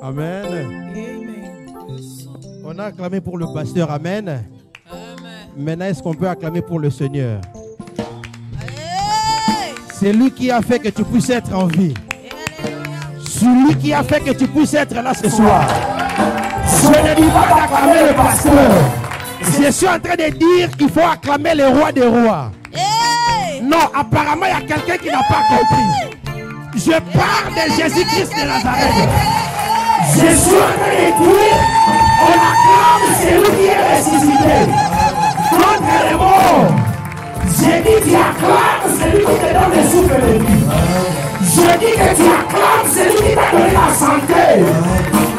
Amen. Amen. On a acclamé pour le pasteur. Amen. Amen. Maintenant, est-ce qu'on peut acclamer pour le Seigneur? C'est lui qui a fait que tu puisses être en vie. C'est lui qui a fait que tu puisses être là ce soir. Je ne dis pas d'acclamer le pasteur. Je suis en train de dire qu'il faut acclamer le roi des rois. Non, apparemment, il y a quelqu'un qui n'a pas compris. Je parle de Jésus-Christ de Nazareth. Je suis en train de dire, on acclame celui qui est ressuscité. Contre les morts. J'ai dit, tu acclames celui qui te donne le souffle de vie. Je dis que tu acclames celui qui t'a donné la santé.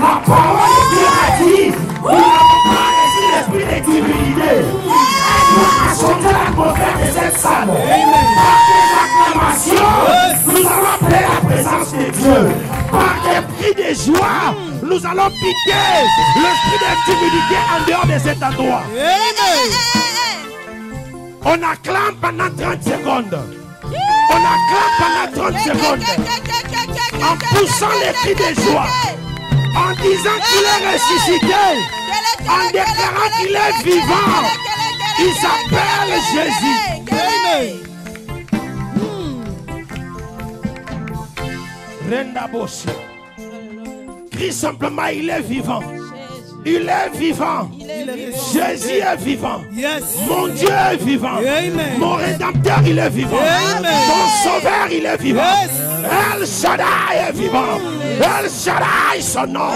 La parole de Dieu a dit, vous n'avez pas reçu l'esprit de divinité. Aide-moi à changer l'atmosphère de cette salle. Par des acclamations, nous allons appeler la présence de Dieu. Par des cris de joie, nous allons piquer l'esprit de divinité en dehors de cet endroit. On acclame pendant 30 secondes. On acclame pendant 30 secondes. En poussant les cris de joie. En disant qu'il est ressuscité. En déclarant qu'il est vivant. Il s'appelle Jésus. Renda Boshi. Crie simplement, il est vivant. Il est vivant. Jésus est vivant. Mon Dieu est vivant. Mon Rédempteur, il est vivant. Mon Sauveur, il est vivant. El Shaddai est vivant. El Shaddai, son nom.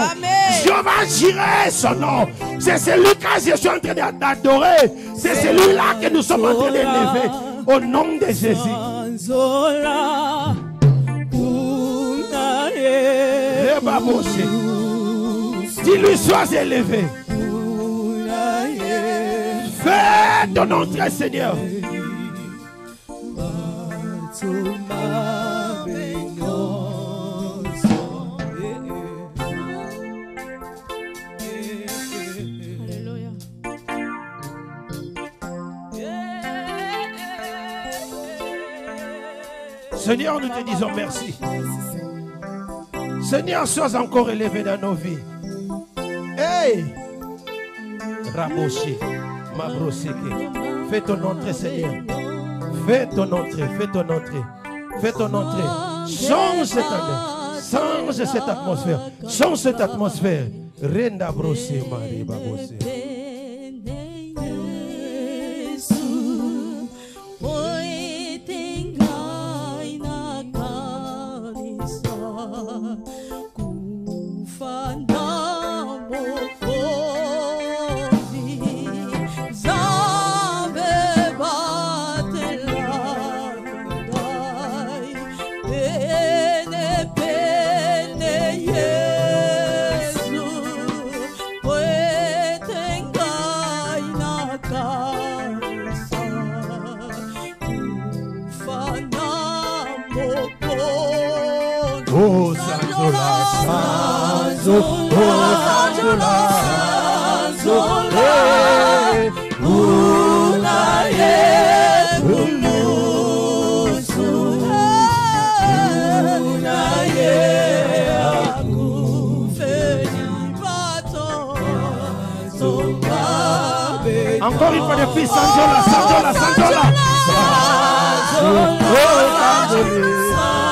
Jéhovah Jireh, son nom. C'est celui que je suis en train d'adorer. C'est celui-là que nous sommes en train d'élever. Au nom de Jésus. Dis-lui, sois élevé. Fais ton entrée, Seigneur. Alléluia. Seigneur, nous te disons merci. Seigneur, sois encore élevé dans nos vies. Hey! Raboshi, Mabroseke. Fais ton entrée, Seigneur. Fais ton entrée, fais ton entrée. Fais ton entrée. Change cette année. Change cette atmosphère. Change cette atmosphère. Renda brosé, Marie Babosé. Oh, Sanzola, Sanzo, oh, Sanzola, Sanzo, Unaye, Ulusu, Unaye, Akufeli, Baton, encore une fois de plus, Sanzola, Sanzola, Sanzola, Sanzo, Sanzola.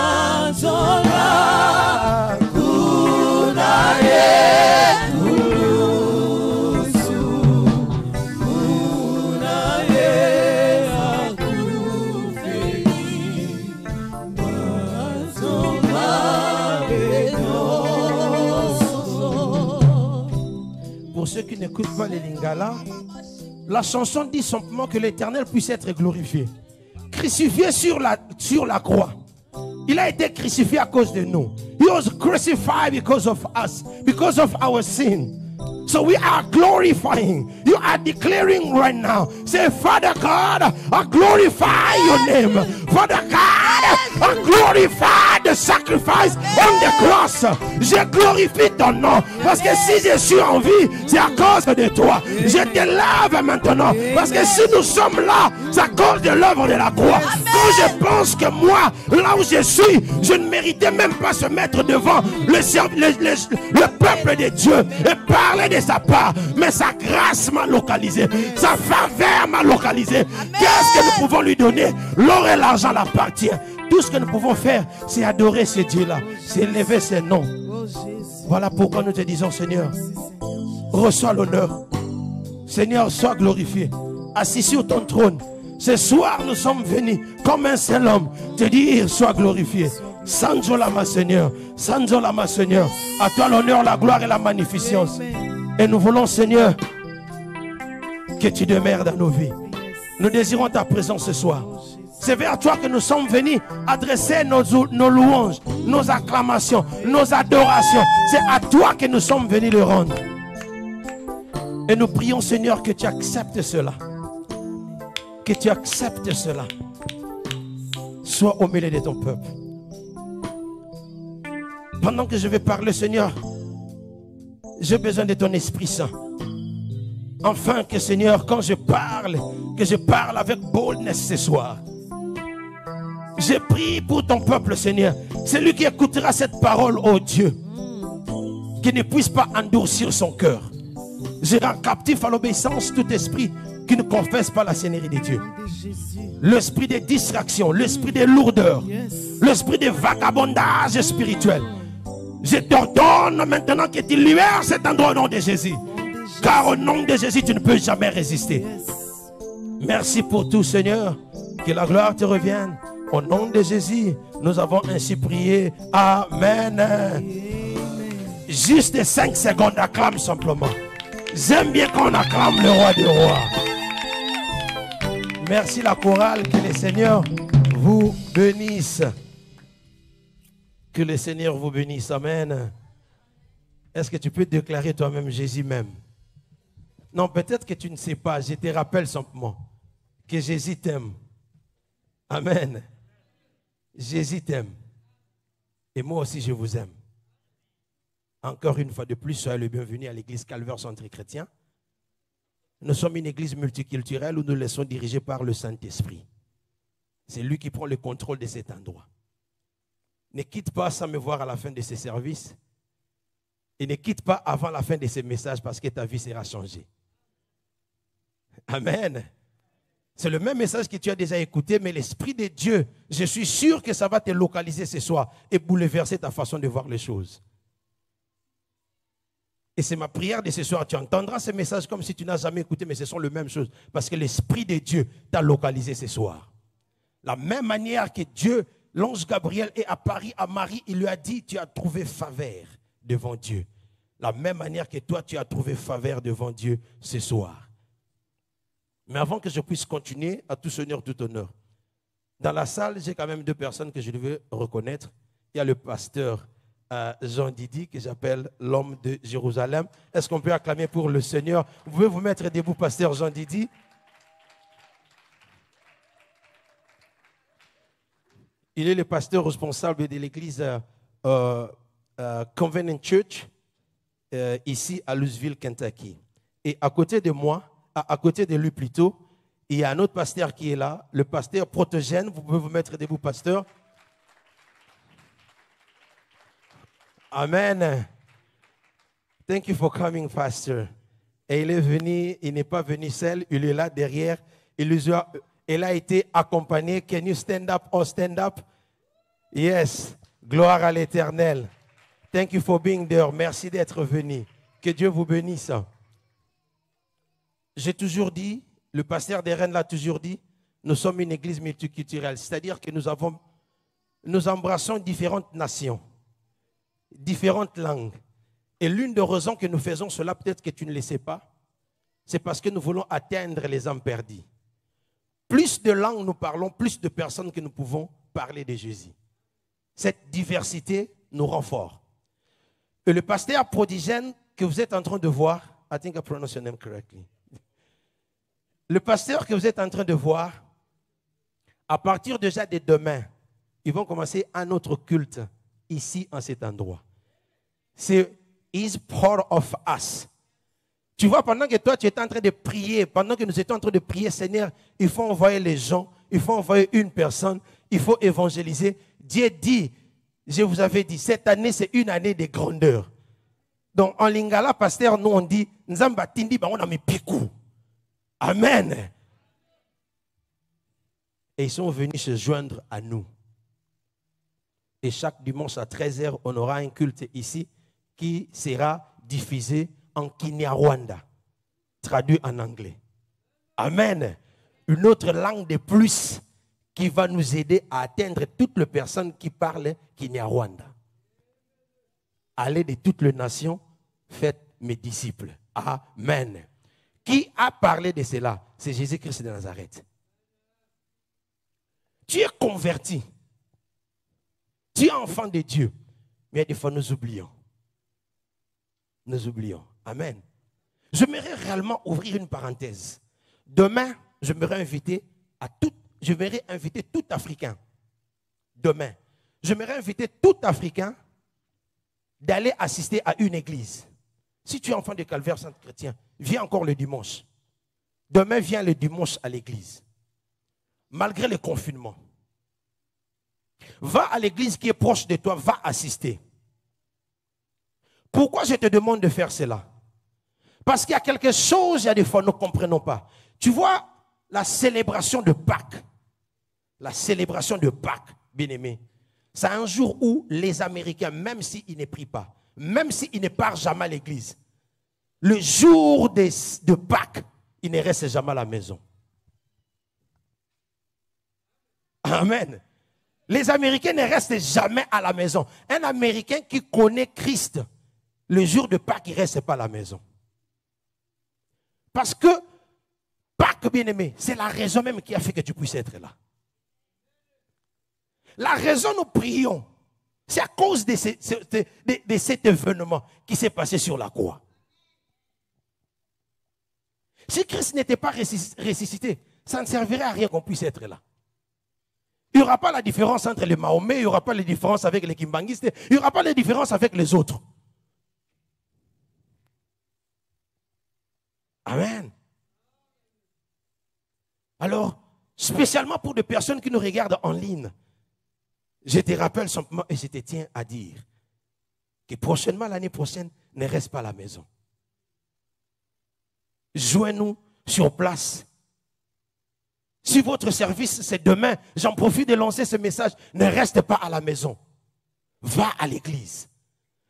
Pour ceux qui n'écoutent pas les Lingala, la chanson dit simplement que l'Éternel puisse être glorifié. Crucifié sur la croix. Il a été crucifié à cause de nous. He was crucified because of us, because of our sin. So we are glorifying. You are declaring right now. Say, Father God, I glorify your name. For the God glorified the sacrifice on the cross. Je glorifie ton nom. Parce que si je suis en vie, c'est à cause de toi. Je te lève maintenant. Parce que si nous sommes là, c'est à cause de l'œuvre de la croix. Quand je pense que moi, là où je suis, je ne méritais même pas se mettre devant le peuple de Dieu et parler de sa part. Mais sa grâce m'a localisé. Sa faveur m'a localisé. Qu'est-ce que nous pouvons lui donner? L'or et l'argent l'appartient. Tout ce que nous pouvons faire, c'est adorer ce Dieu-là. C'est élever ses noms. Voilà pourquoi nous te disons, Seigneur, reçois l'honneur. Seigneur, sois glorifié. Assis sur ton trône. Ce soir, nous sommes venus comme un seul homme te dire, sois glorifié. Sanjolama, Seigneur. Sanjolama, Seigneur. À toi l'honneur, la gloire et la magnificence. Et nous voulons, Seigneur, que tu demeures dans nos vies. Nous désirons ta présence ce soir. C'est vers toi que nous sommes venus adresser nos louanges, nos acclamations, nos adorations. C'est à toi que nous sommes venus le rendre. Et nous prions, Seigneur, que tu acceptes cela. Que tu acceptes cela. Sois au milieu de ton peuple. Pendant que je vais parler, Seigneur, j'ai besoin de ton Esprit Saint. Enfin que, Seigneur, quand je parle, que je parle avec boldness ce soir. J'ai prié pour ton peuple, Seigneur. Celui qui écoutera cette parole, oh Dieu, qui ne puisse pas endurcir son cœur. Je rends captif à l'obéissance tout esprit qui ne confesse pas la Seigneurie de Dieu. L'esprit de distraction, l'esprit de lourdeur, l'esprit de vagabondage spirituel. Je t'ordonne maintenant que tu libères cet endroit au nom de Jésus. Car au nom de Jésus, tu ne peux jamais résister. Merci pour tout, Seigneur. Que la gloire te revienne. Au nom de Jésus, nous avons ainsi prié. Amen. Juste 5 secondes, acclame simplement. J'aime bien qu'on acclame le roi des rois. Merci la chorale. Que le Seigneur vous bénisse. Que le Seigneur vous bénisse. Amen. Est-ce que tu peux déclarer toi-même Jésus même? Non, peut-être que tu ne sais pas. Je te rappelle simplement que Jésus t'aime. Amen. Jésus t'aime. Et moi aussi, je vous aime. Encore une fois de plus, soyez le bienvenu à l'église Calvaire Centre Chrétien. Nous sommes une église multiculturelle où nous laissons diriger par le Saint-Esprit. C'est lui qui prend le contrôle de cet endroit. Ne quitte pas sans me voir à la fin de ces services. Et ne quitte pas avant la fin de ces messages parce que ta vie sera changée. Amen. C'est le même message que tu as déjà écouté, mais l'Esprit de Dieu, je suis sûr que ça va te localiser ce soir et bouleverser ta façon de voir les choses. Et c'est ma prière de ce soir. Tu entendras ce message comme si tu n'as jamais écouté, mais ce sont les mêmes choses. Parce que l'Esprit de Dieu t'a localisé ce soir. La même manière que Dieu, l'ange Gabriel est apparu à Marie, il lui a dit, tu as trouvé faveur devant Dieu. La même manière que toi, tu as trouvé faveur devant Dieu ce soir. Mais avant que je puisse continuer, à tout seigneur, tout honneur. Dans la salle, j'ai quand même 2 personnes que je devais reconnaître. Il y a le pasteur Jean Didi, que j'appelle l'homme de Jérusalem. Est-ce qu'on peut acclamer pour le Seigneur? Vous pouvez vous mettre debout, pasteur Jean Didi. Il est le pasteur responsable de l'église Covenant Church, ici à Louisville, Kentucky. Et à côté de moi, à côté de lui plutôt, il y a un autre pasteur qui est là, le pasteur Protogène. Vous pouvez vous mettre debout, pasteur. Amen. Thank you for coming, pastor. Et il est venu, il n'est pas venu seul, il est là derrière. Il a été accompagné. Can you stand up or stand up? Yes. Gloire à l'Éternel. Thank you for being there. Merci d'être venu. Que Dieu vous bénisse. J'ai toujours dit, le pasteur des Rennes l'a toujours dit, nous sommes une église multiculturelle. C'est-à-dire que nous embrassons différentes nations, différentes langues. Et l'une des raisons que nous faisons cela, peut-être que tu ne le sais pas, c'est parce que nous voulons atteindre les âmes perdues. Plus de langues nous parlons, plus de personnes que nous pouvons parler de Jésus. Cette diversité nous rend forts. Et le pasteur Prodigène que vous êtes en train de voir, I think I pronounce your name correctly. Le pasteur que vous êtes en train de voir À partir déjà de demain, ils vont commencer un autre culte ici, en cet endroit. C'est is part of us. Tu vois, pendant que toi, tu étais en train de prier, pendant que nous étions en train de prier, Seigneur, il faut envoyer les gens, il faut envoyer une personne, il faut évangéliser. Dieu dit, je vous avais dit, cette année, c'est une année de grandeur. Donc, en lingala, pasteur, nous, on dit, Nzamba tindi, on a mis pikou. Amen. Et ils sont venus se joindre à nous. Et chaque dimanche à 13h, on aura un culte ici qui sera diffusé en Kinyarwanda, traduit en anglais. Amen. Une autre langue de plus qui va nous aider à atteindre toutes les personnes qui parlent Kinyarwanda. Allez de toutes les nations, faites mes disciples. Amen. Qui a parlé de cela? C'est Jésus-Christ de Nazareth. Tu es converti. Tu es enfant de Dieu. Mais des fois, nous oublions. Nous oublions. Amen. J'aimerais réellement ouvrir une parenthèse. Demain, j'aimerais inviter tout Africain. Demain, j'aimerais inviter tout Africain d'aller assister à une église. Si tu es enfant de Calvaire Saint-Chrétien, viens encore le dimanche. Demain, viens le dimanche à l'église. Malgré le confinement. Va à l'église qui est proche de toi, va assister. Pourquoi je te demande de faire cela? Parce qu'il y a quelque chose, il y a des fois, nous ne comprenons pas. Tu vois, la célébration de Pâques, bien-aimé, c'est un jour où les Américains, même s'ils ne prient pas, même s'ils ne partent jamais à l'église, le jour de Pâques, ils ne restent jamais à la maison. Amen. Les Américains ne restent jamais à la maison. Un Américain qui connaît Christ, le jour de Pâques, il ne reste pas à la maison. Parce que Pâques, bien-aimé, c'est la raison même qui a fait que tu puisses être là. La raison nous prions, c'est à cause de cet événement qui s'est passé sur la croix. Si Christ n'était pas ressuscité, ça ne servirait à rien qu'on puisse être là. Il n'y aura pas la différence entre les Mahomet, il n'y aura pas la différence avec les Kimbanguistes, il n'y aura pas la différence avec les autres. Amen. Alors, spécialement pour des personnes qui nous regardent en ligne, je te rappelle simplement et je te tiens à dire que prochainement, l'année prochaine, ne reste pas à la maison. Joignez-nous sur place. Si votre service c'est demain, j'en profite de lancer ce message, ne reste pas à la maison. Va à l'église.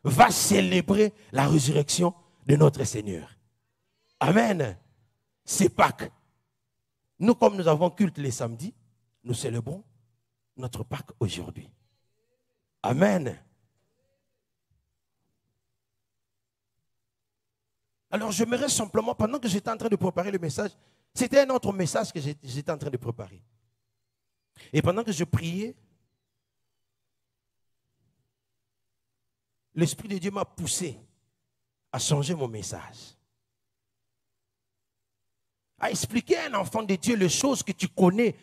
Va célébrer la résurrection de notre Seigneur. Amen. C'est Pâques. Nous, comme nous avons culte les samedis, nous célébrons notre Pâques aujourd'hui. Amen. Alors, j'aimerais simplement, pendant que j'étais en train de préparer le message, c'était un autre message que j'étais en train de préparer. Et pendant que je priais, l'Esprit de Dieu m'a poussé à changer mon message. À expliquer à un enfant de Dieu les choses que tu connais,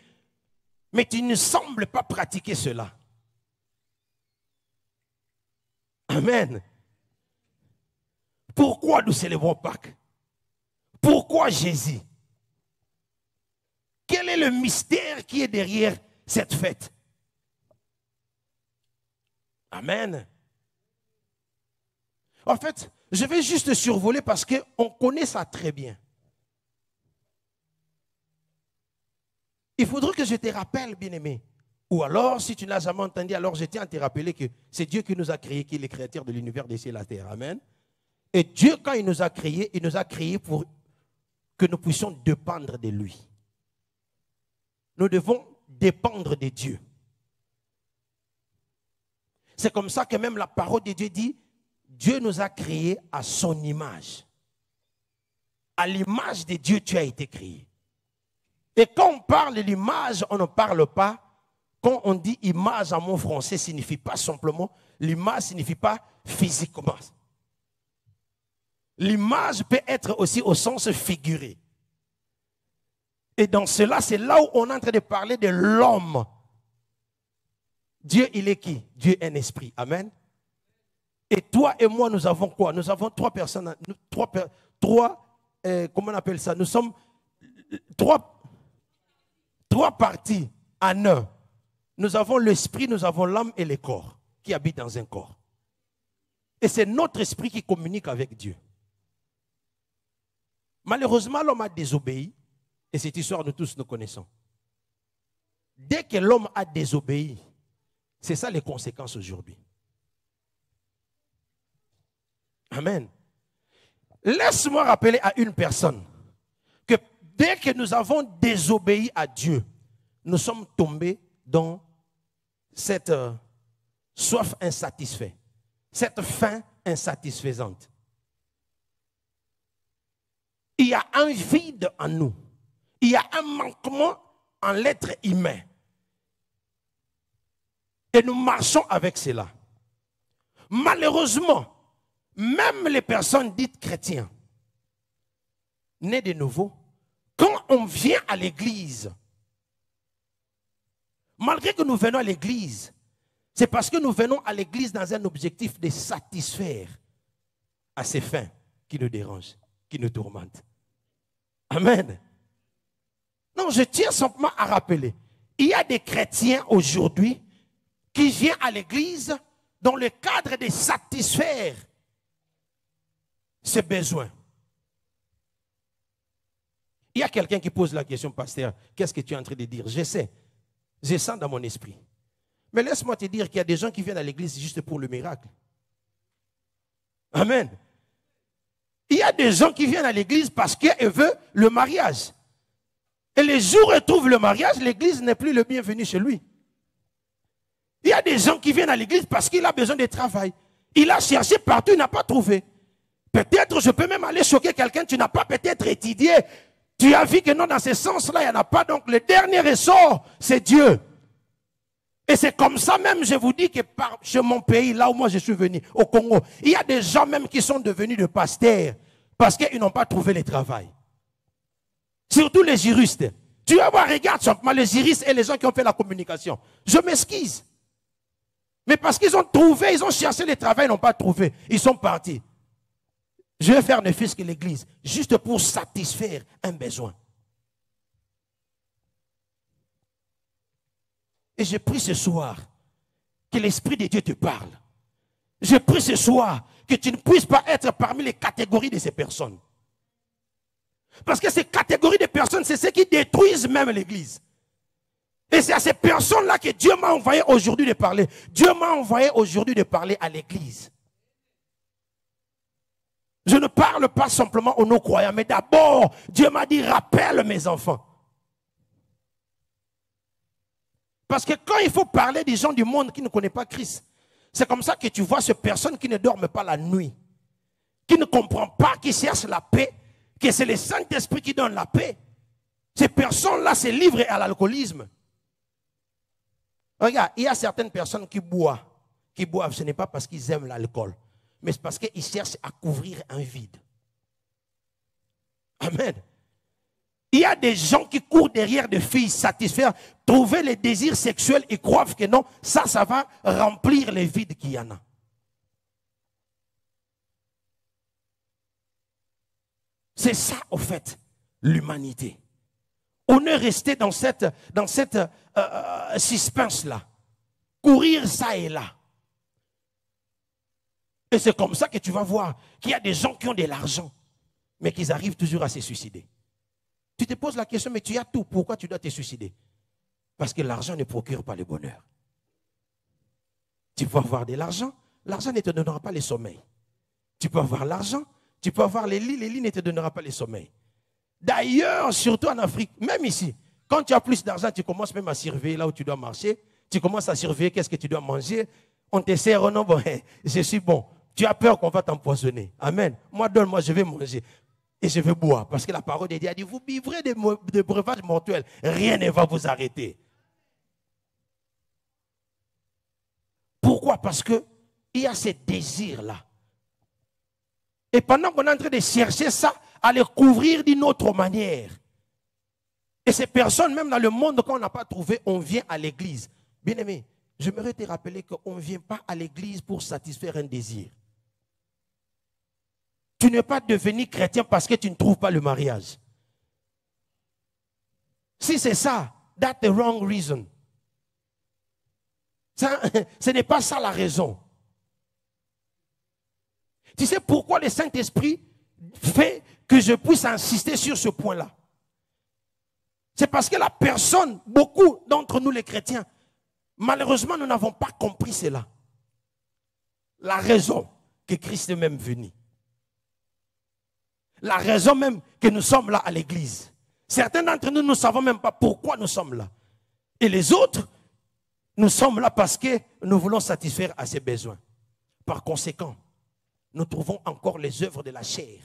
mais tu ne sembles pas pratiquer cela. Amen. Pourquoi nous célébrons Pâques? Pourquoi Jésus? Quel est le mystère qui est derrière cette fête? Amen. En fait, je vais juste survoler parce qu'on connaît ça très bien. Il faudrait que je te rappelle, bien-aimé. Ou alors, si tu n'as jamais entendu, alors je tiens à te rappeler que c'est Dieu qui nous a créés, qui est le créateur de l'univers, des cieux et de la terre. Amen. Et Dieu, quand il nous a créés pour que nous puissions dépendre de lui. Nous devons dépendre de Dieu. C'est comme ça que même la parole de Dieu dit, Dieu nous a créés à son image. À l'image de Dieu, tu as été créé. Et quand on parle de l'image, on ne parle pas, quand on dit image en mot français, signifie pas simplement, l'image signifie pas physiquement. L'image peut être aussi au sens figuré. Et dans cela, c'est là où on est en train de parler de l'homme. Dieu, il est qui? Dieu est un esprit. Amen. Et toi et moi, nous avons quoi? Nous avons trois personnes, comment on appelle ça? Nous sommes trois parties en un. Nous avons l'esprit, nous avons l'âme et le corps qui habitent dans un corps. Et c'est notre esprit qui communique avec Dieu. Malheureusement, l'homme a désobéi. Et cette histoire, nous tous nous connaissons. Dès que l'homme a désobéi, c'est ça les conséquences aujourd'hui. Amen. Laisse-moi rappeler à une personne que dès que nous avons désobéi à Dieu, nous sommes tombés dans cette soif insatisfaite, cette faim insatisfaisante. Il y a un vide en nous. Il y a un manquement en l'être humain. Et nous marchons avec cela. Malheureusement, même les personnes dites chrétiens, nées de nouveau, quand on vient à l'église, malgré que nous venons à l'église, c'est parce que nous venons à l'église dans un objectif de satisfaire à ces fins qui nous dérangent, qui nous tourmentent. Amen. Non, je tiens simplement à rappeler, il y a des chrétiens aujourd'hui qui viennent à l'église dans le cadre de satisfaire ses besoins. Il y a quelqu'un qui pose la question, pasteur, qu'est-ce que tu es en train de dire? Je sais, je sens dans mon esprit. Mais laisse-moi te dire qu'il y a des gens qui viennent à l'église juste pour le miracle. Amen. Il y a des gens qui viennent à l'église parce qu'ils veulent le mariage. Et les jours où ils trouvent le mariage, l'église n'est plus le bienvenu chez lui. Il y a des gens qui viennent à l'église parce qu'il a besoin de travail. Il a cherché partout, il n'a pas trouvé. Peut-être je peux même aller choquer quelqu'un, tu n'as pas peut-être étudié. Tu as vu que non, dans ce sens-là, il n'y en a pas. Donc le dernier ressort, c'est Dieu. Et c'est comme ça même, je vous dis que chez mon pays, là où moi je suis venu, au Congo, il y a des gens même qui sont devenus de pasteurs parce qu'ils n'ont pas trouvé le travail. Surtout les juristes. Tu vas voir, regarde simplement les juristes et les gens qui ont fait la communication. Je m'excuse. Mais parce qu'ils ont trouvé, ils ont cherché le travail, ils n'ont pas trouvé. Ils sont partis. Je vais faire ne fût-ce que l'église, juste pour satisfaire un besoin. Et je prie ce soir que l'Esprit de Dieu te parle. Je prie ce soir que tu ne puisses pas être parmi les catégories de ces personnes. Parce que ces catégories de personnes, c'est ceux qui détruisent même l'église. Et c'est à ces personnes-là que Dieu m'a envoyé aujourd'hui de parler. Dieu m'a envoyé aujourd'hui de parler à l'église. Je ne parle pas simplement aux non-croyants, mais d'abord, Dieu m'a dit, rappelle mes enfants. Parce que quand il faut parler des gens du monde qui ne connaissent pas Christ, c'est comme ça que tu vois ces personnes qui ne dorment pas la nuit, qui ne comprennent pas, qui cherchent la paix, que c'est le Saint-Esprit qui donne la paix. Ces personnes-là se livrent à l'alcoolisme. Regarde, il y a certaines personnes qui boivent. Ce n'est pas parce qu'ils aiment l'alcool, mais c'est parce qu'ils cherchent à couvrir un vide. Amen. Il y a des gens qui courent derrière des filles satisfaire, trouver les désirs sexuels et croient que non, ça va remplir les vides qu'il y en a. C'est ça, au fait, l'humanité. On est resté dans cette suspense-là. Courir ça et là. Et c'est comme ça que tu vas voir qu'il y a des gens qui ont de l'argent, mais qui arrivent toujours à se suicider. Tu te poses la question, mais tu as tout, pourquoi tu dois te suicider? Parce que l'argent ne procure pas le bonheur. Tu peux avoir de l'argent, l'argent ne te donnera pas le sommeil. Tu peux avoir l'argent, tu peux avoir les lits ne te donneront pas le sommeil. D'ailleurs, surtout en Afrique, même ici, quand tu as plus d'argent, tu commences même à surveiller là où tu dois marcher. Tu commences à surveiller qu'est-ce que tu dois manger. On te sert, oh non, bon, je suis bon. Tu as peur qu'on va t'empoisonner. Amen. Moi, donne-moi, je vais manger. Et je vais boire. Parce que la parole de Dieu a dit, vous vivrez des breuvages mortels. Rien ne va vous arrêter. Pourquoi? Parce qu'il y a ces désirs-là. Et pendant qu'on est en train de chercher ça, à les couvrir d'une autre manière, Et ces personnes, même dans le monde, quand on n'a pas trouvé, on vient à l'église. Bien-aimé, j'aimerais te rappeler qu'on ne vient pas à l'église pour satisfaire un désir. Tu n'es pas devenu chrétien parce que tu ne trouves pas le mariage. Si c'est ça, that's the wrong reason. Ça, ce n'est pas ça la raison. Tu sais pourquoi le Saint-Esprit fait que je puisse insister sur ce point-là? C'est parce que la personne, beaucoup d'entre nous les chrétiens, malheureusement nous n'avons pas compris cela. La raison que Christ est même venu. La raison même que nous sommes là à l'église. Certains d'entre nous ne savons même pas pourquoi nous sommes là. Et les autres, nous sommes là parce que nous voulons satisfaire à ses besoins. Par conséquent, nous trouvons encore les œuvres de la chair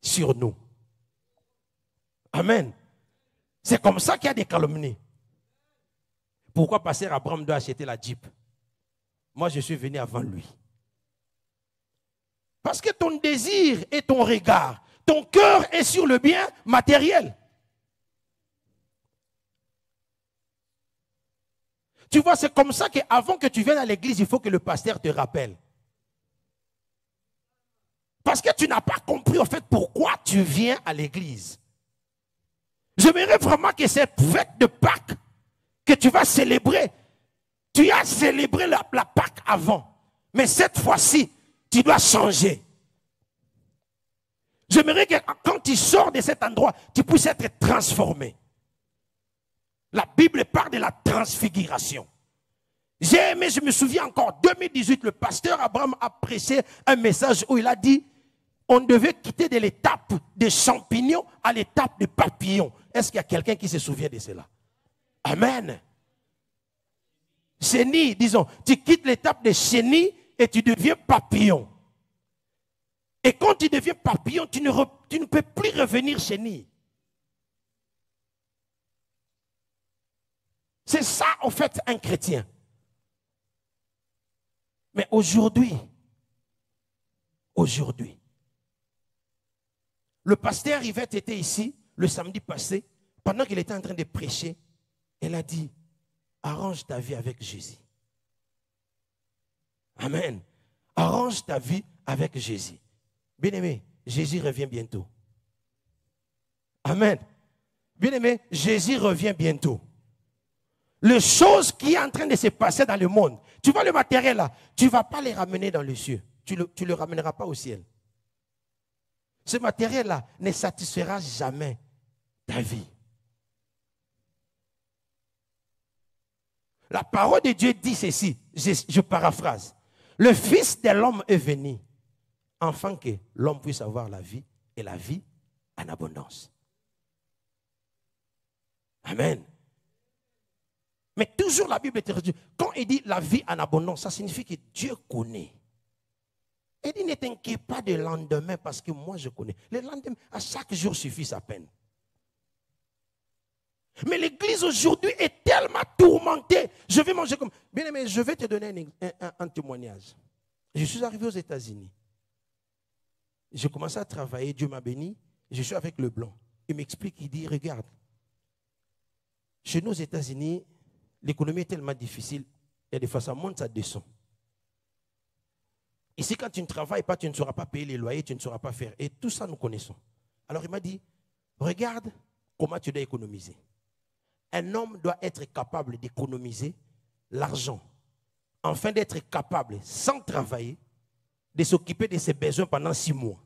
sur nous. Amen. C'est comme ça qu'il y a des calomnies. Pourquoi pasteur Abraham doit acheter la Jeep? Moi, je suis venu avant lui. Parce que ton désir et ton regard, ton cœur est sur le bien matériel. Tu vois, c'est comme ça qu'avant que tu viennes à l'église, il faut que le pasteur te rappelle. Parce que tu n'as pas compris en fait pourquoi tu viens à l'église. J'aimerais vraiment que cette fête de Pâques que tu vas célébrer, tu as célébré la Pâques avant. Mais cette fois-ci, tu dois changer. J'aimerais que quand tu sors de cet endroit, tu puisses être transformé. La Bible parle de la transfiguration. J'ai aimé, je me souviens encore, 2018, le pasteur Abraham a prêché un message où il a dit on devait quitter de l'étape des champignons à l'étape des papillons. Est-ce qu'il y a quelqu'un qui se souvient de cela? Amen. Chenille, disons, tu quittes l'étape des chenilles et tu deviens papillon. Et quand tu deviens papillon, tu ne peux plus revenir chenille. C'est ça, en fait, un chrétien. Mais aujourd'hui, le pasteur Yvette était ici le samedi passé, pendant qu'il était en train de prêcher, elle a dit, arrange ta vie avec Jésus. Amen. Arrange ta vie avec Jésus. Bien-aimé, Jésus revient bientôt. Amen. Bien-aimé, Jésus revient bientôt. Les choses qui sont en train de se passer dans le monde, tu vois le matériel là, tu ne vas pas les ramener dans les cieux. Tu ne le ramèneras pas au ciel. Ce matériel-là ne satisfera jamais ta vie. La parole de Dieu dit ceci, je paraphrase. Le Fils de l'homme est venu, afin que l'homme puisse avoir la vie, et la vie en abondance. Amen. Mais toujours la Bible est dit, quand il dit la vie en abondance, ça signifie que Dieu connaît. Il dit, ne t'inquiète pas du lendemain parce que moi je connais. Le lendemain, à chaque jour suffit sa peine. Mais l'église aujourd'hui est tellement tourmentée. Je vais manger comme... Bien aimé, je vais te donner un témoignage. Je suis arrivé aux États-Unis. J'ai commencé à travailler, Dieu m'a béni. Je suis avec le blanc. Il m'explique, il dit, regarde. Chez nous aux États-Unis, l'économie est tellement difficile. Il y a des fois ça monte, ça descend. Ici, quand tu ne travailles pas, tu ne sauras pas payer les loyers, tu ne sauras pas faire. Et tout ça, nous connaissons. Alors, il m'a dit, regarde comment tu dois économiser. Un homme doit être capable d'économiser l'argent, afin d'être capable, sans travailler, de s'occuper de ses besoins pendant 6 mois.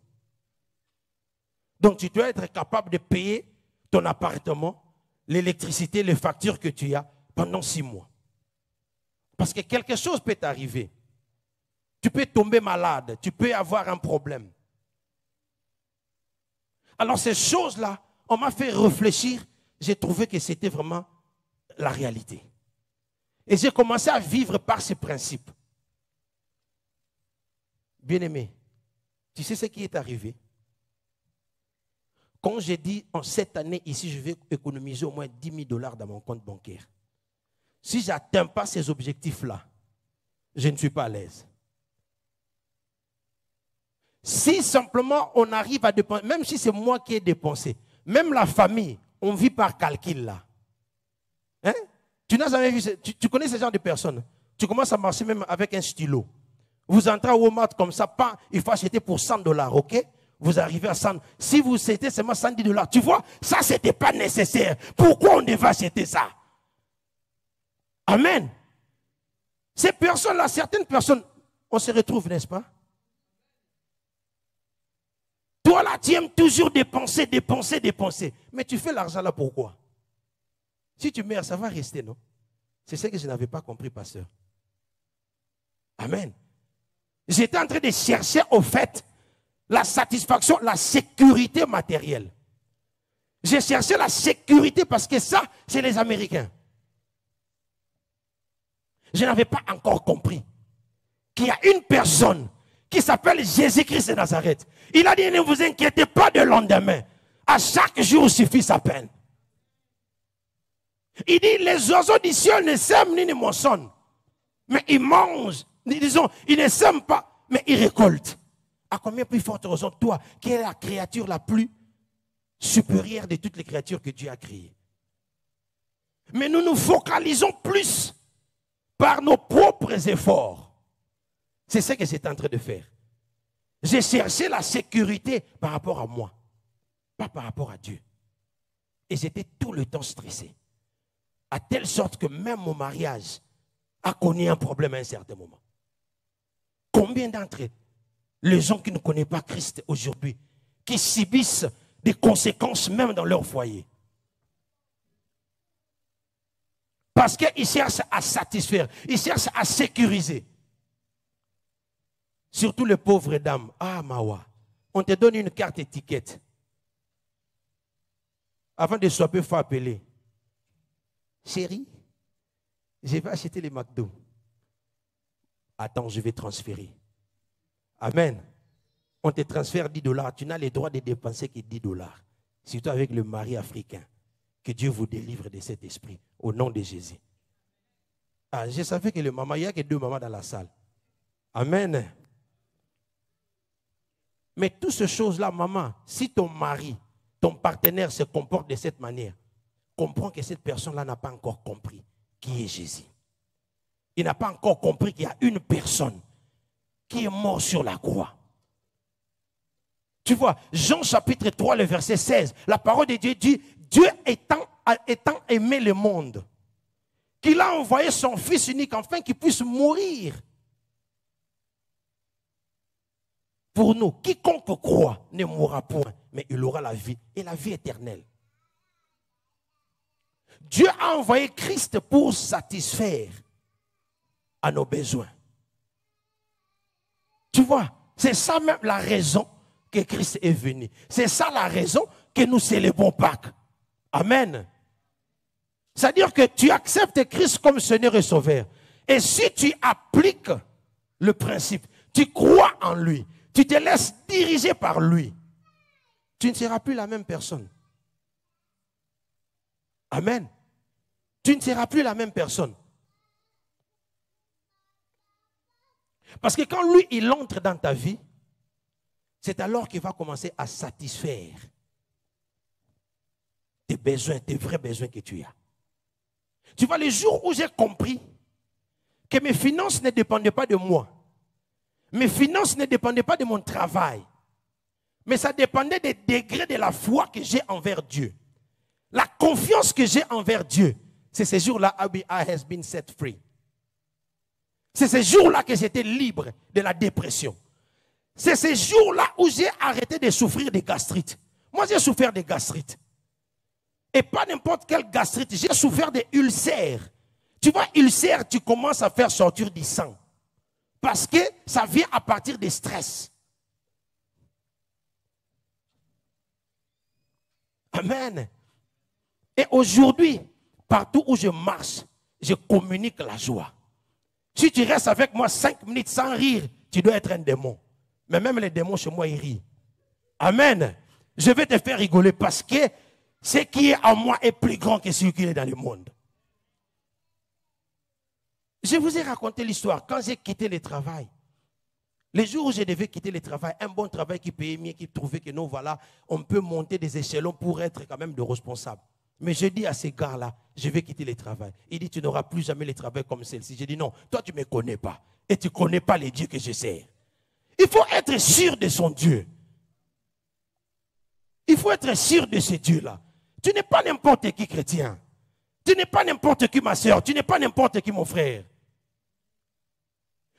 Donc, tu dois être capable de payer ton appartement, l'électricité, les factures que tu as pendant 6 mois. Parce que quelque chose peut t'arriver. Tu peux tomber malade, tu peux avoir un problème. Alors ces choses-là, on m'a fait réfléchir, j'ai trouvé que c'était vraiment la réalité. Et j'ai commencé à vivre par ces principes. Bien-aimé, tu sais ce qui est arrivé? Quand j'ai dit en cette année ici, je vais économiser au moins 10 000 $ dans mon compte bancaire. Si je n'atteins pas ces objectifs-là, je ne suis pas à l'aise. Si simplement on arrive à dépenser, même si c'est moi qui ai dépensé, même la famille, on vit par calcul là. Hein? Tu n'as jamais vu, tu connais ce genre de personnes. Tu commences à marcher même avec un stylo. Vous entrez au Walmart comme ça, pas, il faut acheter pour $100, ok? Vous arrivez à 100. Si vous achetez seulement $110, tu vois, ça c'était pas nécessaire. Pourquoi on devait acheter ça? Amen. Ces personnes-là, certaines personnes, on se retrouve, n'est-ce pas? Toi là, tu aimes toujours dépenser, dépenser, dépenser. Mais tu fais l'argent là pourquoi? Si tu meurs, ça va rester, non? C'est ce que je n'avais pas compris, pasteur. Amen. J'étais en train de chercher au fait la satisfaction, la sécurité matérielle. J'ai cherché la sécurité parce que ça, c'est les Américains. Je n'avais pas encore compris qu'il y a une personne qui s'appelle Jésus-Christ de Nazareth. Il a dit, ne vous inquiétez pas de lendemain. À chaque jour suffit sa peine. Il dit, les oiseaux du ciel ne sèment ni ne moissonnent. Mais ils mangent. Disons, ils ne sèment pas, mais ils récoltent. À combien plus forte raison, toi, qui es la créature la plus supérieure de toutes les créatures que Dieu a créées. Mais nous nous focalisons plus par nos propres efforts. C'est ce que j'étais en train de faire. J'ai cherché la sécurité par rapport à moi, pas par rapport à Dieu. Et j'étais tout le temps stressé. À telle sorte que même mon mariage a connu un problème à un certain moment. Combien d'entre eux, les gens qui ne connaissent pas Christ aujourd'hui, qui subissent des conséquences même dans leur foyer? Parce qu'ils cherchent à satisfaire, ils cherchent à sécuriser. Surtout les pauvres dames. Ah, Mawa, on te donne une carte étiquette. Avant de swapper, il faut appeler. Chérie, je vais acheter les McDo. Attends, je vais transférer. Amen. On te transfère $10. Tu n'as le droit de dépenser que $10. Surtout avec le mari africain. Que Dieu vous délivre de cet esprit. Au nom de Jésus. Ah, je savais que le maman, il n'y a que 2 mamans dans la salle. Amen. Mais toutes ces choses-là, maman, si ton mari, ton partenaire se comporte de cette manière, comprends que cette personne-là n'a pas encore compris qui est Jésus. Il n'a pas encore compris qu'il y a une personne qui est morte sur la croix. Tu vois, Jean chapitre 3, le verset 16, la parole de Dieu dit, Dieu étant aimé le monde, qu'il a envoyé son Fils unique afin qu'il puisse mourir pour nous. Quiconque croit ne mourra point, mais il aura la vie et la vie éternelle. Dieu a envoyé Christ pour satisfaire à nos besoins. Tu vois, c'est ça même la raison que Christ est venu. C'est ça la raison que nous célébrons Pâques. Amen. C'est-à-dire que tu acceptes Christ comme Seigneur et Sauveur. Et si tu appliques le principe, tu crois en lui, tu te laisses diriger par lui, tu ne seras plus la même personne. Amen. Tu ne seras plus la même personne. Parce que quand lui, il entre dans ta vie, c'est alors qu'il va commencer à satisfaire tes besoins, tes vrais besoins que tu as. Tu vois, les jours où j'ai compris que mes finances ne dépendaient pas de moi, mes finances ne dépendaient pas de mon travail, mais ça dépendait des degrés de la foi que j'ai envers Dieu. La confiance que j'ai envers Dieu, c'est ces jours-là, I has been set free. C'est ces jours-là que j'étais libre de la dépression. C'est ces jours-là où j'ai arrêté de souffrir de gastrite. Moi, j'ai souffert de gastrite. Et pas n'importe quelle gastrite. J'ai souffert de ulcères. Tu vois, ulcère, tu commences à faire sortir du sang. Parce que ça vient à partir des stress. Amen. Et aujourd'hui, partout où je marche, je communique la joie. Si tu restes avec moi 5 minutes sans rire, tu dois être un démon. Mais même les démons chez moi, ils rient. Amen. Je vais te faire rigoler parce que ce qui est en moi est plus grand que ce qui est dans le monde. Je vous ai raconté l'histoire. Quand j'ai quitté le travail, les jours où je devais quitter le travail, un bon travail qui payait mieux, qui trouvait que non, voilà, on peut monter des échelons pour être quand même de responsables. Mais je dis à ces gars-là, je vais quitter le travail. Il dit, tu n'auras plus jamais le travail comme celle-ci. Je dis, non, toi tu ne me connais pas. Et tu ne connais pas les dieux que je sers. Il faut être sûr de son Dieu. Il faut être sûr de ce Dieu-là. Tu n'es pas n'importe qui chrétien. Tu n'es pas n'importe qui ma soeur. Tu n'es pas n'importe qui mon frère.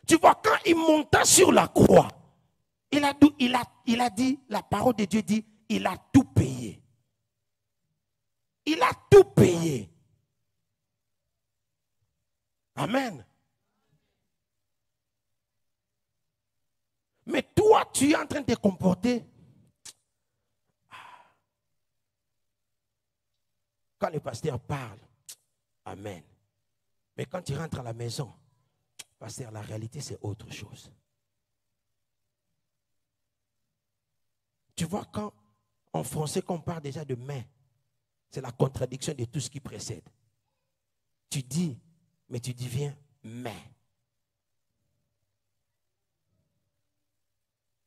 Tu vois, quand il monta sur la croix, il a dit, la parole de Dieu dit, il a tout payé. Il a tout payé. Amen. Mais toi, tu es en train de te comporter. Quand le pasteur parle, amen. Mais quand tu rentres à la maison, pasteur, la réalité c'est autre chose. Tu vois, quand en français, qu'on parle déjà de main, c'est la contradiction de tout ce qui précède. Tu dis, mais tu deviens main.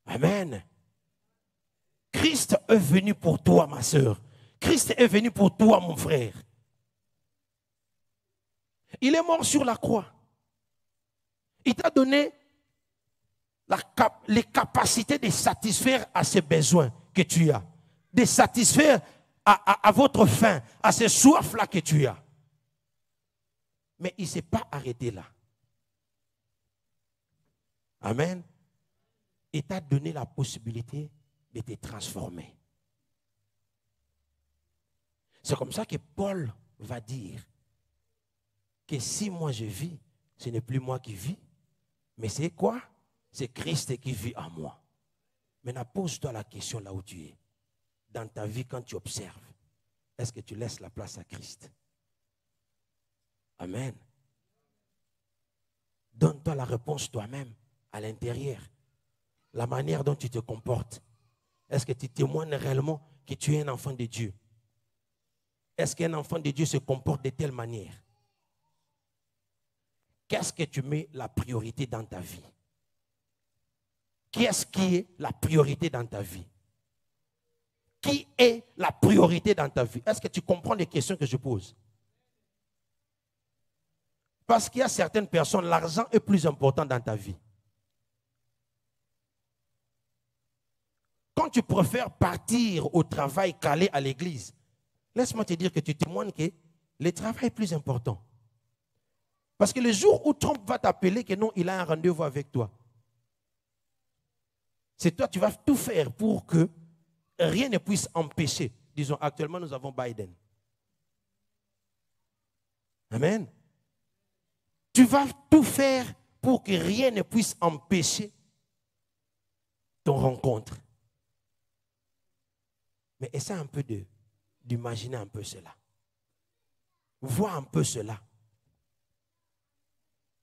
Amen. Christ est venu pour toi, ma soeur. Christ est venu pour toi, mon frère. Il est mort sur la croix. Il t'a donné les capacités de satisfaire à ces besoins que tu as. De satisfaire à votre faim, à ces soifs-là que tu as. Mais il ne s'est pas arrêté là. Amen. Il t'a donné la possibilité de te transformer. C'est comme ça que Paul va dire que si moi je vis, ce n'est plus moi qui vis, mais c'est quoi? C'est Christ qui vit en moi. Maintenant, pose-toi la question là où tu es. Dans ta vie, quand tu observes, est-ce que tu laisses la place à Christ? Amen. Donne-toi la réponse toi-même, à l'intérieur. La manière dont tu te comportes. Est-ce que tu témoignes réellement que tu es un enfant de Dieu? Est-ce qu'un enfant de Dieu se comporte de telle manière? Qu'est-ce que tu mets la priorité dans ta vie? Qu'est-ce qui est la priorité dans ta vie? Qui est la priorité dans ta vie? Est-ce que tu comprends les questions que je pose? Parce qu'il y a certaines personnes, l'argent est plus important dans ta vie. Quand tu préfères partir au travail qu'aller à l'église, laisse-moi te dire que tu témoignes que le travail est plus important. Parce que le jour où Trump va t'appeler que non, il a un rendez-vous avec toi, c'est toi, tu vas tout faire pour que rien ne puisse empêcher. Disons, actuellement, nous avons Biden. Amen. Tu vas tout faire pour que rien ne puisse empêcher ton rencontre. Mais essaie un peu d'imaginer un peu cela. Vois un peu cela.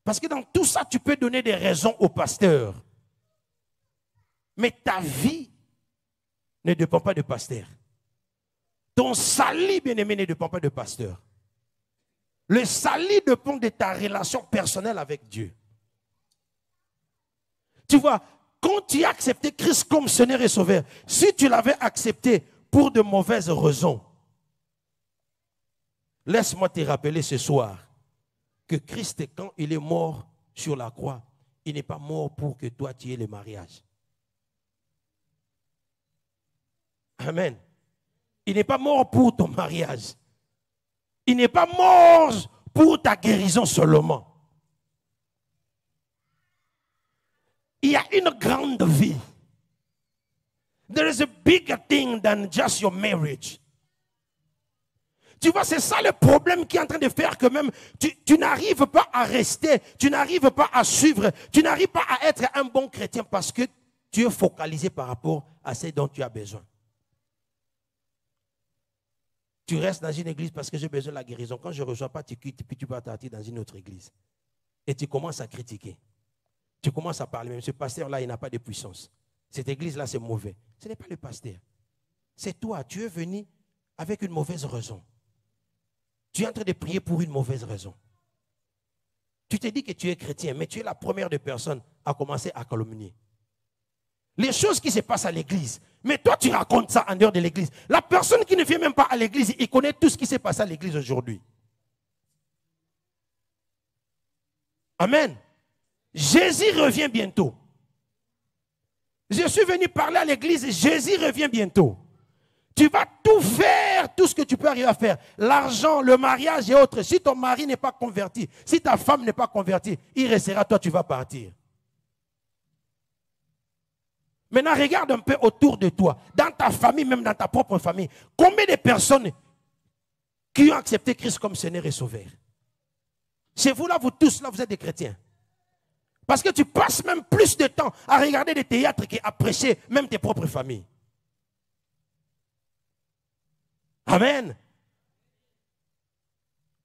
Parce que dans tout ça, tu peux donner des raisons au pasteur. Mais ta vie ne dépend pas du pasteur. Ton salut, bien-aimé, ne dépend pas du pasteur. Le salut dépend de ta relation personnelle avec Dieu. Tu vois, quand tu as accepté Christ comme Seigneur et Sauveur, si tu l'avais accepté pour de mauvaises raisons, laisse-moi te rappeler ce soir que Christ, quand il est mort sur la croix, il n'est pas mort pour que toi tu aies le mariage. Amen. Il n'est pas mort pour ton mariage. Il n'est pas mort pour ta guérison seulement. Il y a une grande vie. There is a bigger thing than just your marriage. Tu vois, c'est ça le problème qui est en train de faire que même tu n'arrives pas à rester, tu n'arrives pas à suivre, tu n'arrives pas à être un bon chrétien parce que tu es focalisé par rapport à ce dont tu as besoin. Tu restes dans une église parce que j'ai besoin de la guérison. Quand je ne reçois pas, tu quittes, puis tu vas partir dans une autre église. Et tu commences à critiquer. Tu commences à parler, même ce pasteur-là, il n'a pas de puissance. Cette église-là, c'est mauvais. Ce n'est pas le pasteur. C'est toi, tu es venu avec une mauvaise raison. Tu es en train de prier pour une mauvaise raison. Tu te dis que tu es chrétien, mais tu es la première des personnes à commencer à calomnier. Les choses qui se passent à l'église. Mais toi, tu racontes ça en dehors de l'église. La personne qui ne vient même pas à l'église, il connaît tout ce qui s'est passé à l'église aujourd'hui. Amen. Jésus revient bientôt. Je suis venu parler à l'église, Jésus revient bientôt. Tu vas tout faire, tout ce que tu peux arriver à faire. L'argent, le mariage et autres. Si ton mari n'est pas converti, si ta femme n'est pas convertie, il restera, toi tu vas partir. Maintenant, regarde un peu autour de toi, dans ta famille, même dans ta propre famille. Combien de personnes qui ont accepté Christ comme Seigneur et Sauveur? Chez vous là, vous tous là, vous êtes des chrétiens. Parce que tu passes même plus de temps à regarder des théâtres qu'à prêcher même tes propres familles. Amen.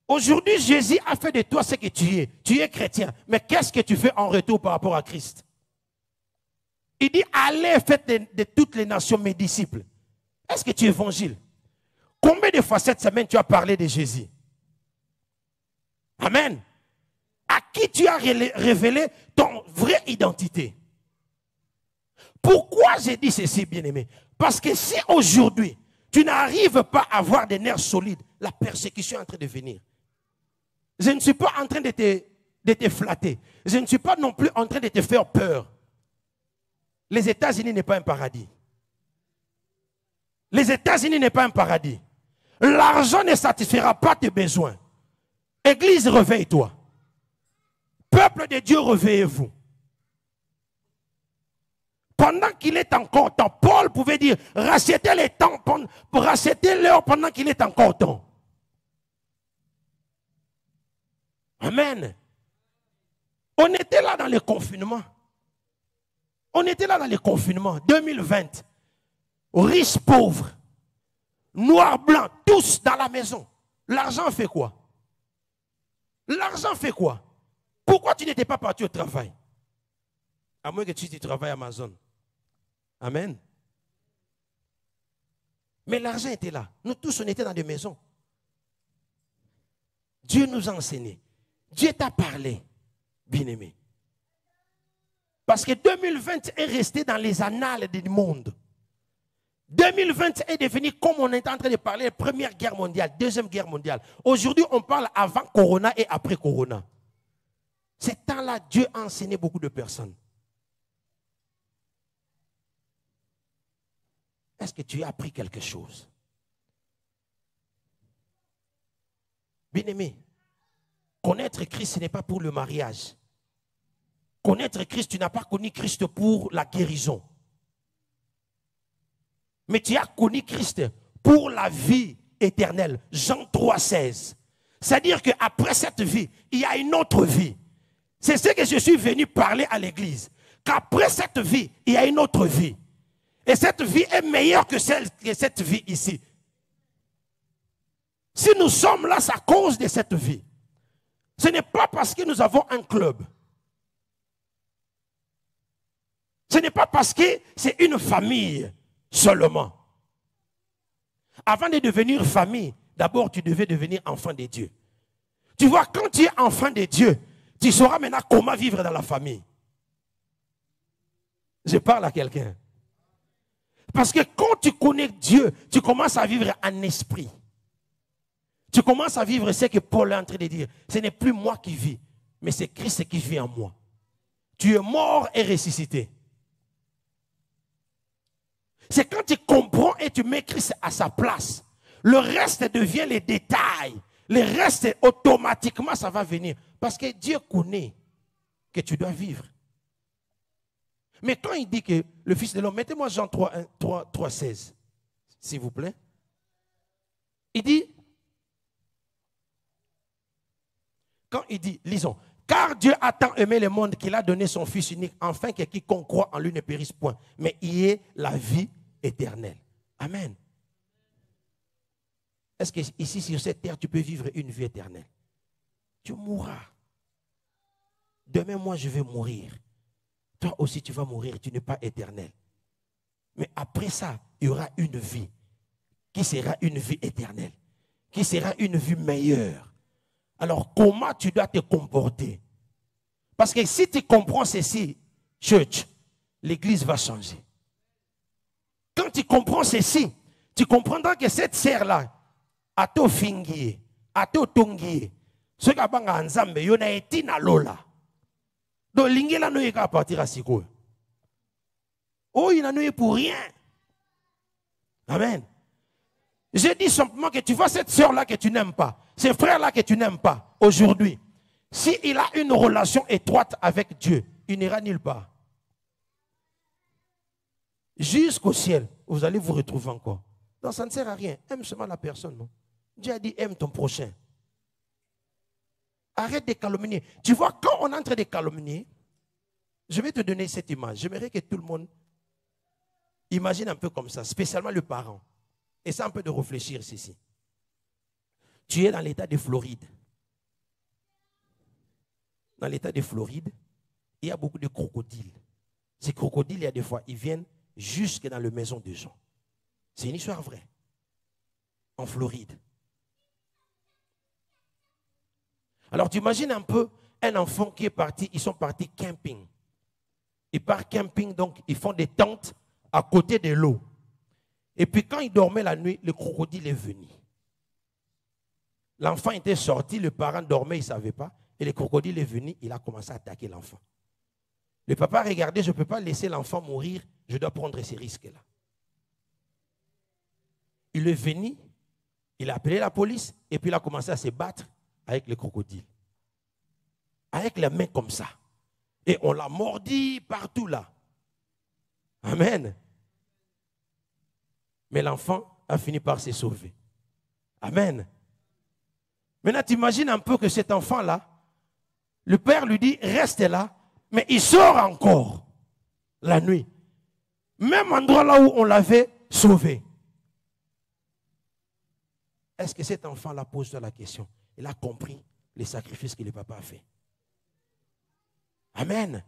Aujourd'hui, Jésus a fait de toi ce que tu es. Tu es chrétien. Mais qu'est-ce que tu fais en retour par rapport à Christ? Il dit, allez, faites de toutes les nations mes disciples. Est-ce que tu évangiles? Combien de fois cette semaine tu as parlé de Jésus? Amen. À qui tu as révélé ton vraie identité? Pourquoi j'ai dit ceci, bien-aimé? Parce que si aujourd'hui, tu n'arrives pas à avoir des nerfs solides, la persécution est en train de venir. Je ne suis pas en train de te flatter. Je ne suis pas non plus en train de te faire peur. Les États-Unis n'est pas un paradis. Les États-Unis n'est pas un paradis. L'argent ne satisfera pas tes besoins. Église, réveille-toi. Peuple de Dieu, réveillez-vous. Pendant qu'il est encore temps, Paul pouvait dire, rachetez les temps, pour racheter l'heure pendant qu'il est encore temps. Amen. On était là dans le confinement. On était là dans le confinement, 2020. Riches, pauvres, noirs, blancs, tous dans la maison. L'argent fait quoi? L'argent fait quoi? Pourquoi tu n'étais pas parti au travail? À moins que tu travailles à Amazon. Amen. Mais l'argent était là. Nous tous, on était dans des maisons. Dieu nous a enseigné. Dieu t'a parlé, bien-aimé. Parce que 2020 est resté dans les annales du monde. 2020 est devenu, comme on est en train de parler, Première Guerre mondiale, Deuxième Guerre mondiale. Aujourd'hui, on parle avant Corona et après Corona. Ce temps-là, Dieu a enseigné beaucoup de personnes. Est-ce que tu as appris quelque chose? Bien-aimé, connaître Christ, ce n'est pas pour le mariage. Connaître Christ, tu n'as pas connu Christ pour la guérison. Mais tu as connu Christ pour la vie éternelle. Jean 3,16. C'est-à-dire qu'après cette vie, il y a une autre vie. C'est ce que je suis venu parler à l'église. Qu'après cette vie, il y a une autre vie. Et cette vie est meilleure que cette vie ici. Si nous sommes là, c'est à cause de cette vie. Ce n'est pas parce que nous avons un club. Ce n'est pas parce que c'est une famille seulement. Avant de devenir famille, d'abord tu devais devenir enfant de Dieu. Tu vois, quand tu es enfant de Dieu, tu sauras maintenant comment vivre dans la famille. Je parle à quelqu'un. Parce que quand tu connais Dieu, tu commences à vivre en esprit. Tu commences à vivre ce que Paul est en train de dire. Ce n'est plus moi qui vis, mais c'est Christ qui vit en moi. Tu es mort et ressuscité. C'est quand tu comprends et tu mets Christ à sa place. Le reste devient les détails. Le reste, automatiquement, ça va venir. Parce que Dieu connaît que tu dois vivre. Mais quand il dit que le Fils de l'homme, mettez-moi Jean 3, 16, s'il vous plaît. Il dit, quand il dit, lisons, car Dieu a tant aimé le monde qu'il a donné son Fils unique, afin que quiconque croit en lui ne périsse point, mais y ait la vie éternelle. Amen. Est-ce que ici, sur cette terre, tu peux vivre une vie éternelle? Tu mourras. Demain, moi, je vais mourir. Toi aussi, tu vas mourir, tu n'es pas éternel. Mais après ça, il y aura une vie qui sera une vie éternelle, qui sera une vie meilleure. Alors, comment tu dois te comporter? Parce que si tu comprends ceci, church, l'église va changer. Quand tu comprends ceci, tu comprendras que cette serre-là, a to fingi, a to tongi, ce qui a banga ensemble, il y a été na lola. Donc, l'ingéla ne est qu'à partir à Siko. Oh, il n'en est pour rien. Amen. Je dis simplement que tu vois cette sœur-là que tu n'aimes pas, ces frères-là que tu n'aimes pas, aujourd'hui, s'il a une relation étroite avec Dieu, il n'ira nulle part. Jusqu'au ciel, vous allez vous retrouver encore. Donc ça ne sert à rien. Aime seulement la personne. Non? Dieu a dit aime ton prochain. Arrête de calomnier. Tu vois, quand on est en train de calomnier, je vais te donner cette image. J'aimerais que tout le monde imagine un peu comme ça, spécialement le parent. Essaie un peu de réfléchir ici. Tu es dans l'état de Floride. Dans l'état de Floride, il y a beaucoup de crocodiles. Ces crocodiles, il y a des fois, ils viennent jusque dans la maison des gens. C'est une histoire vraie. En Floride. Alors tu imagines un peu un enfant qui est parti, ils sont partis camping. Ils partent camping, donc ils font des tentes à côté de l'eau. Et puis quand ils dormaient la nuit, le crocodile est venu. L'enfant était sorti, le parent dormait, il ne savait pas. Et le crocodile est venu, il a commencé à attaquer l'enfant. Le papa a regardé, je ne peux pas laisser l'enfant mourir, je dois prendre ces risques-là. Il est venu, il a appelé la police, et puis il a commencé à se battre avec le crocodile. Avec les mains comme ça. Et on l'a mordi partout là. Amen. Mais l'enfant a fini par se sauver. Amen. Maintenant, tu imagines un peu que cet enfant-là, le père lui dit, reste là, mais il sort encore la nuit. Même endroit là où on l'avait sauvé. Est-ce que cet enfant-là pose la question? Il a compris les sacrifices que le papa a fait. Amen.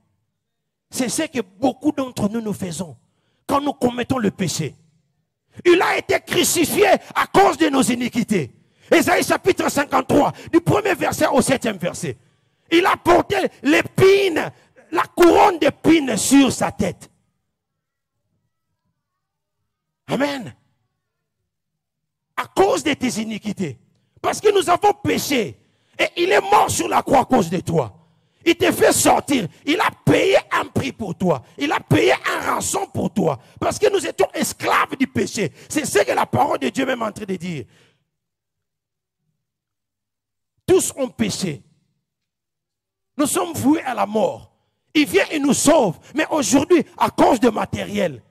C'est ce que beaucoup d'entre nous faisons quand nous commettons le péché. Il a été crucifié à cause de nos iniquités. Ésaïe chapitre 53, du premier verset au 7e verset. Il a porté l'épine, la couronne d'épines sur sa tête. Amen. À cause de tes iniquités. Parce que nous avons péché. Et il est mort sur la croix à cause de toi. Il t'a fait sortir. Il a payé un prix pour toi. Il a payé un rançon pour toi. Parce que nous étions esclaves du péché. C'est ce que la parole de Dieu même est en train de dire. Tous ont péché. Nous sommes voués à la mort. Il vient et nous sauve. Mais aujourd'hui, à cause de matériel,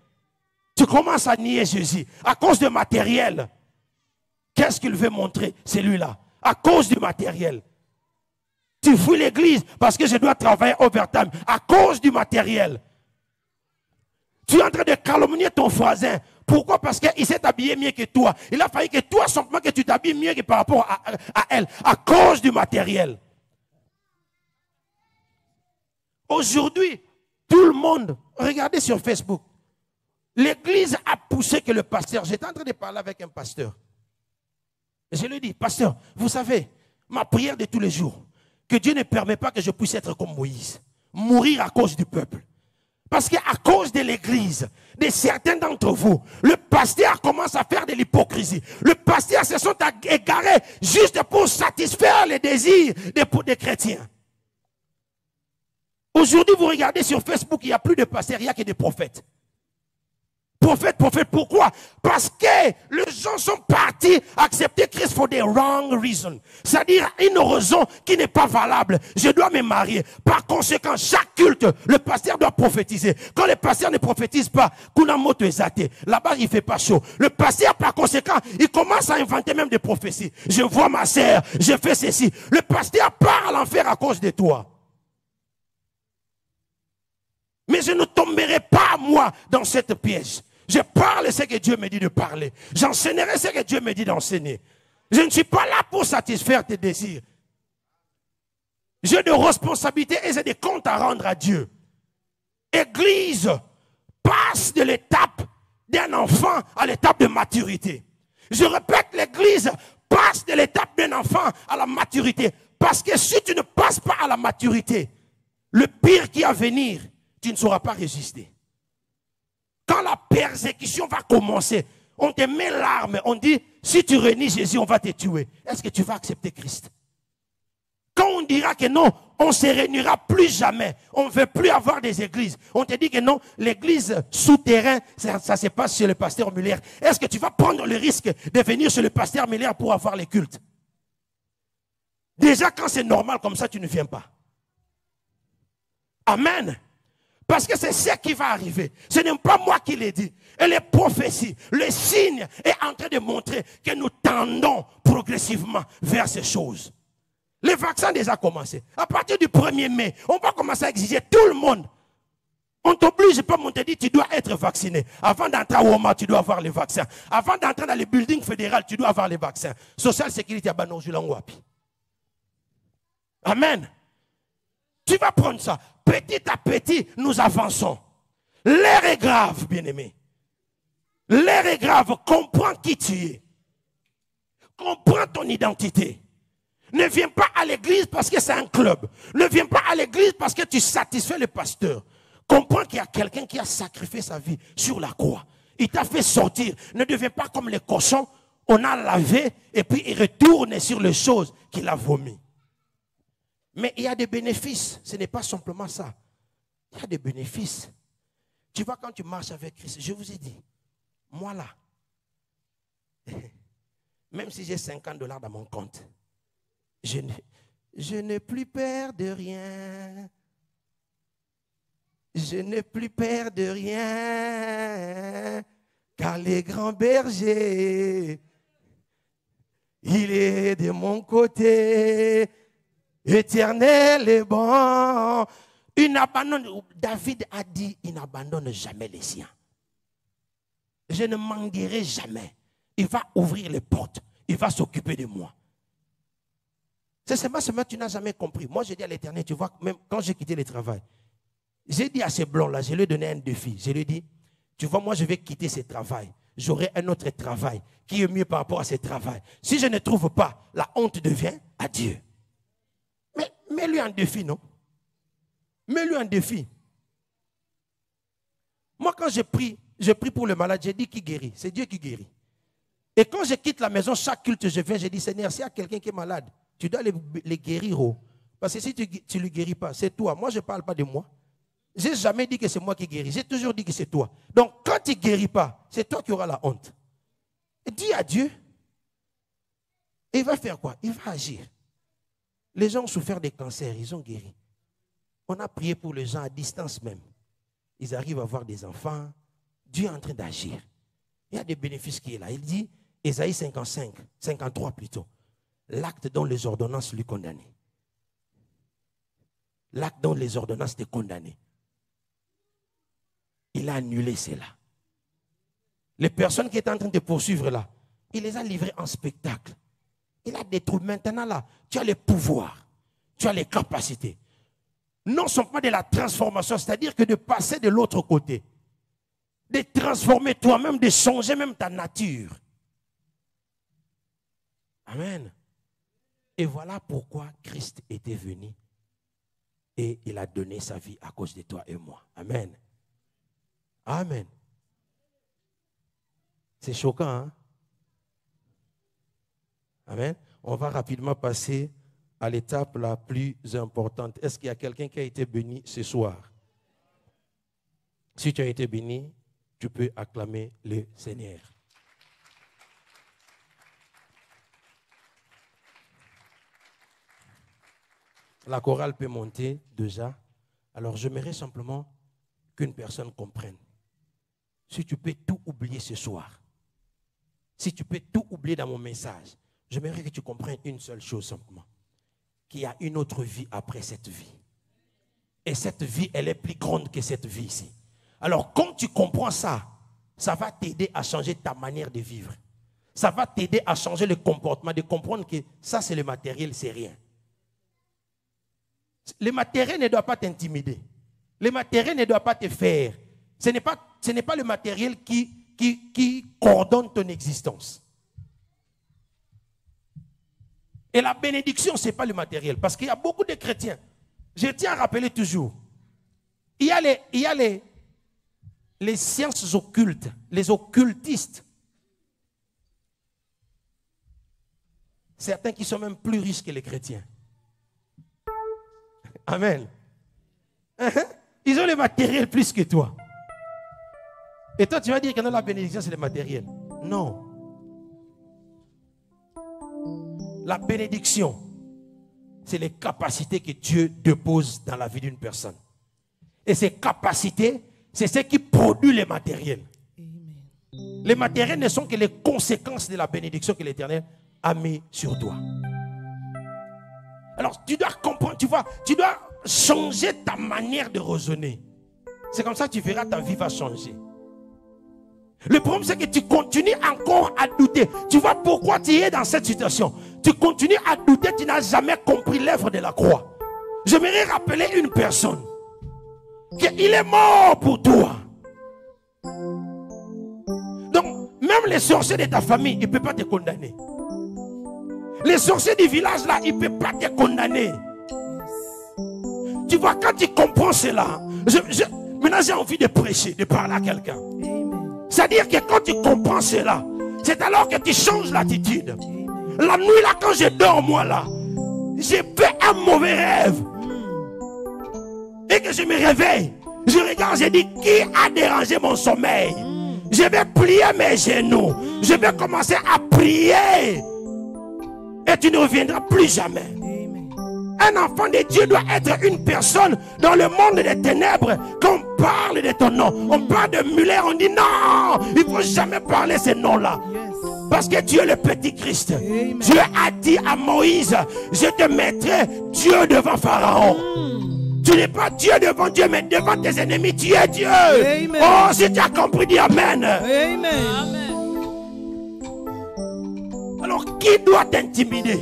tu commences à nier Jésus. À cause de matériel, qu'est-ce qu'il veut montrer, celui-là? À cause du matériel. Tu fouilles l'église parce que je dois travailler overtime. À cause du matériel. Tu es en train de calomnier ton voisin. Pourquoi? Parce qu'il s'est habillé mieux que toi. Il a fallu que toi, simplement, que tu t'habilles mieux que par rapport à elle. À cause du matériel. Aujourd'hui, tout le monde, regardez sur Facebook. L'église a poussé que le pasteur, j'étais en train de parler avec un pasteur. Je lui dis, pasteur, vous savez, ma prière de tous les jours, que Dieu ne permet pas que je puisse être comme Moïse, mourir à cause du peuple. Parce qu'à cause de l'église, de certains d'entre vous, le pasteur commence à faire de l'hypocrisie. Le pasteur se sont égarés juste pour satisfaire les désirs des chrétiens. Aujourd'hui, vous regardez sur Facebook, il n'y a plus de pasteurs, il n'y a que des prophètes. Prophète, pourquoi? Parce que les gens sont partis accepter Christ for the wrong reason. C'est-à-dire une raison qui n'est pas valable. Je dois me marier. Par conséquent, chaque culte, le pasteur doit prophétiser. Quand le pasteur ne prophétise pas, Kunamoto est athée. Là-bas, il ne fait pas chaud. Le pasteur, par conséquent, il commence à inventer même des prophéties. Je vois ma sœur, je fais ceci. Le pasteur part à l'enfer à cause de toi. Mais je ne tomberai pas, moi, dans cette piège. Je parle ce que Dieu me dit de parler. J'enseignerai ce que Dieu me dit d'enseigner. Je ne suis pas là pour satisfaire tes désirs. J'ai des responsabilités et j'ai des comptes à rendre à Dieu. Église passe de l'étape d'un enfant à l'étape de maturité. Je répète, l'église passe de l'étape d'un enfant à la maturité. Parce que si tu ne passes pas à la maturité, le pire qui va venir, tu ne sauras pas résister. persécution va commencer. On te met l'arme, on dit, si tu renies Jésus, on va te tuer. Est-ce que tu vas accepter Christ? Quand on dira que non, on ne se réunira plus jamais. On ne veut plus avoir des églises. On te dit que non, l'église souterrain, ça se passe chez le pasteur Muller. Est-ce que tu vas prendre le risque de venir chez le pasteur Muller pour avoir les cultes? Déjà, quand c'est normal comme ça, tu ne viens pas. Amen. Parce que c'est ce qui va arriver. Ce n'est pas moi qui l'ai dit. Et les prophéties, le signe est en train de montrer que nous tendons progressivement vers ces choses. Les vaccins ont déjà commencé. À partir du 1er mai, on va commencer à exiger tout le monde. On ne t'oblige pas, on te dit tu dois être vacciné. Avant d'entrer à Woma, tu dois avoir les vaccins. Avant d'entrer dans les buildings fédérales, tu dois avoir les vaccins. Social Security à Banojulangwapi. Amen. Tu vas prendre ça. Petit à petit, nous avançons. L'ère est grave, bien-aimé. L'ère est grave. Comprends qui tu es. Comprends ton identité. Ne viens pas à l'église parce que c'est un club. Ne viens pas à l'église parce que tu satisfais le pasteur. Comprends qu'il y a quelqu'un qui a sacrifié sa vie sur la croix. Il t'a fait sortir. Ne deviens pas comme les cochons. On a lavé et puis il retourne sur les choses qu'il a vomi. Mais il y a des bénéfices. Ce n'est pas simplement ça. Il y a des bénéfices. Tu vois, quand tu marches avec Christ, je vous ai dit, moi là, même si j'ai $50 dans mon compte, je n'ai plus peur de rien. Je n'ai plus peur de rien. Car les grands bergers, il est de mon côté. Éternel et bon. David a dit, il n'abandonne jamais les siens. Je ne m'enguerai jamais. Il va ouvrir les portes. Il va s'occuper de moi. C'est seulement tu n'as jamais compris. Moi, j'ai dit à l'Éternel, tu vois, même quand j'ai quitté le travail, j'ai dit à ces blancs-là, je lui ai donné un défi. Je lui ai dit, tu vois, moi, je vais quitter ce travail. J'aurai un autre travail qui est mieux par rapport à ce travail. Si je ne trouve pas, la honte devient à Dieu. Mais mets-lui un défi, non? Mets-lui un défi. Moi, quand je prie pour le malade, j'ai dit qui guérit. C'est Dieu qui guérit. Et quand je quitte la maison, chaque culte, je viens, je dis, Seigneur, s'il y a quelqu'un qui est malade, tu dois les guérir. Oh. Parce que si tu ne le guéris pas, c'est toi. Moi, je ne parle pas de moi. Je n'ai jamais dit que c'est moi qui guéris. J'ai toujours dit que c'est toi. Donc, quand tu ne guéris pas, c'est toi qui auras la honte. Et dis à Dieu. Et il va faire quoi? Il va agir. Les gens ont souffert des cancers, ils ont guéri. On a prié pour les gens à distance même. Ils arrivent à avoir des enfants. Dieu est en train d'agir. Il y a des bénéfices qui est là. Il dit, Ésaïe 53 plutôt, l'acte dont les ordonnances lui condamnaient. L'acte dont les ordonnances te condamnaient. Il a annulé cela. Les personnes qui étaient en train de poursuivre là, il les a livrées en spectacle. Il a détruit. Maintenant là, tu as les pouvoirs, tu as les capacités. Non seulement de la transformation, c'est-à-dire que de passer de l'autre côté. De transformer toi-même, de changer même ta nature. Amen. Et voilà pourquoi Christ était venu. Et il a donné sa vie à cause de toi et moi. Amen. Amen. C'est choquant, hein? Amen. On va rapidement passer à l'étape la plus importante. Est-ce qu'il y a quelqu'un qui a été béni ce soir? Si tu as été béni, tu peux acclamer le Seigneur. La chorale peut monter déjà. Alors j'aimerais simplement qu'une personne comprenne. Si tu peux tout oublier ce soir, si tu peux tout oublier dans mon message, j'aimerais que tu comprennes une seule chose simplement. Qu'il y a une autre vie après cette vie. Et cette vie, elle est plus grande que cette vie ici. Alors quand tu comprends ça, ça va t'aider à changer ta manière de vivre. Ça va t'aider à changer le comportement, de comprendre que ça c'est le matériel, c'est rien. Le matériel ne doit pas t'intimider. Le matériel ne doit pas te faire. Ce n'est pas le matériel qui coordonne ton existence. Et la bénédiction, ce n'est pas le matériel. Parce qu'il y a beaucoup de chrétiens. Je tiens à rappeler toujours. Il y a les sciences occultes, les occultistes, certains qui sont même plus riches que les chrétiens. Amen. Ils ont le matériel plus que toi. Et toi, tu vas dire que non, la bénédiction, c'est le matériel. Non. La bénédiction, c'est les capacités que Dieu dépose dans la vie d'une personne. Et ces capacités, c'est ce qui produit les matériels. Les matériels ne sont que les conséquences de la bénédiction que l'Éternel a mis sur toi. Alors, tu dois comprendre, tu vois, tu dois changer ta manière de raisonner. C'est comme ça que tu verras ta vie va changer. Le problème, c'est que tu continues encore à douter. Tu vois pourquoi tu es dans cette situation. Tu continues à douter, tu n'as jamais compris l'œuvre de la croix. J'aimerais rappeler une personne. Qu'il est mort pour toi. Donc, même les sorciers de ta famille, ils ne peuvent pas te condamner. Les sorciers du village là, ils ne peuvent pas te condamner. Tu vois, quand tu comprends cela, maintenant j'ai envie de prêcher, de parler à quelqu'un. C'est-à-dire que quand tu comprends cela, c'est alors que tu changes l'attitude. La nuit là, quand je dors moi là, j'ai fait un mauvais rêve. Et que je me réveille, je regarde, je dis, qui a dérangé mon sommeil? Je vais plier mes genoux. Je vais commencer à prier. Et tu ne reviendras plus jamais. Un enfant de Dieu doit être une personne dans le monde des ténèbres. Quand on parle de ton nom, on parle de Muller, on dit non, il ne faut jamais parler ces noms-là. Parce que Dieu est le petit Christ. Dieu a dit à Moïse, je te mettrai Dieu devant Pharaon. Tu n'es pas Dieu devant Dieu, mais devant tes ennemis, tu es Dieu. Amen. Oh, si tu as compris, dis Amen. Amen. Alors, qui doit t'intimider?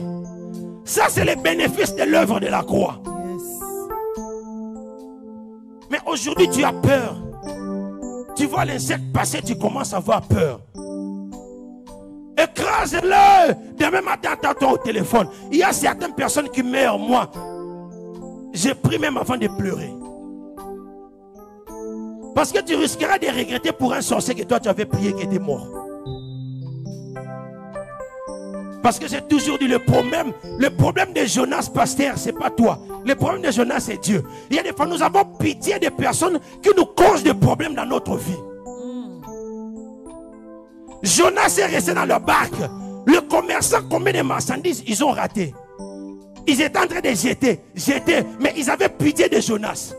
Ça, c'est le bénéfice de l'œuvre de la croix. Mais aujourd'hui, tu as peur. Tu vois l'insecte passer, tu commences à avoir peur. Écrase-le. Demain matin, attends-toi au téléphone. Il y a certaines personnes qui meurent, moi. J'ai pris même avant de pleurer. Parce que tu risqueras de regretter pour un sorcier que toi tu avais prié qui était mort. Parce que j'ai toujours dit le problème de Jonas, pasteur, c'est pas toi. Le problème de Jonas, c'est Dieu. Il y a des fois, nous avons pitié des personnes qui nous causent des problèmes dans notre vie. Jonas est resté dans leur barque. Le commerçant, combien de marchandises ils ont raté? Ils étaient en train de jeter, mais ils avaient pitié de Jonas.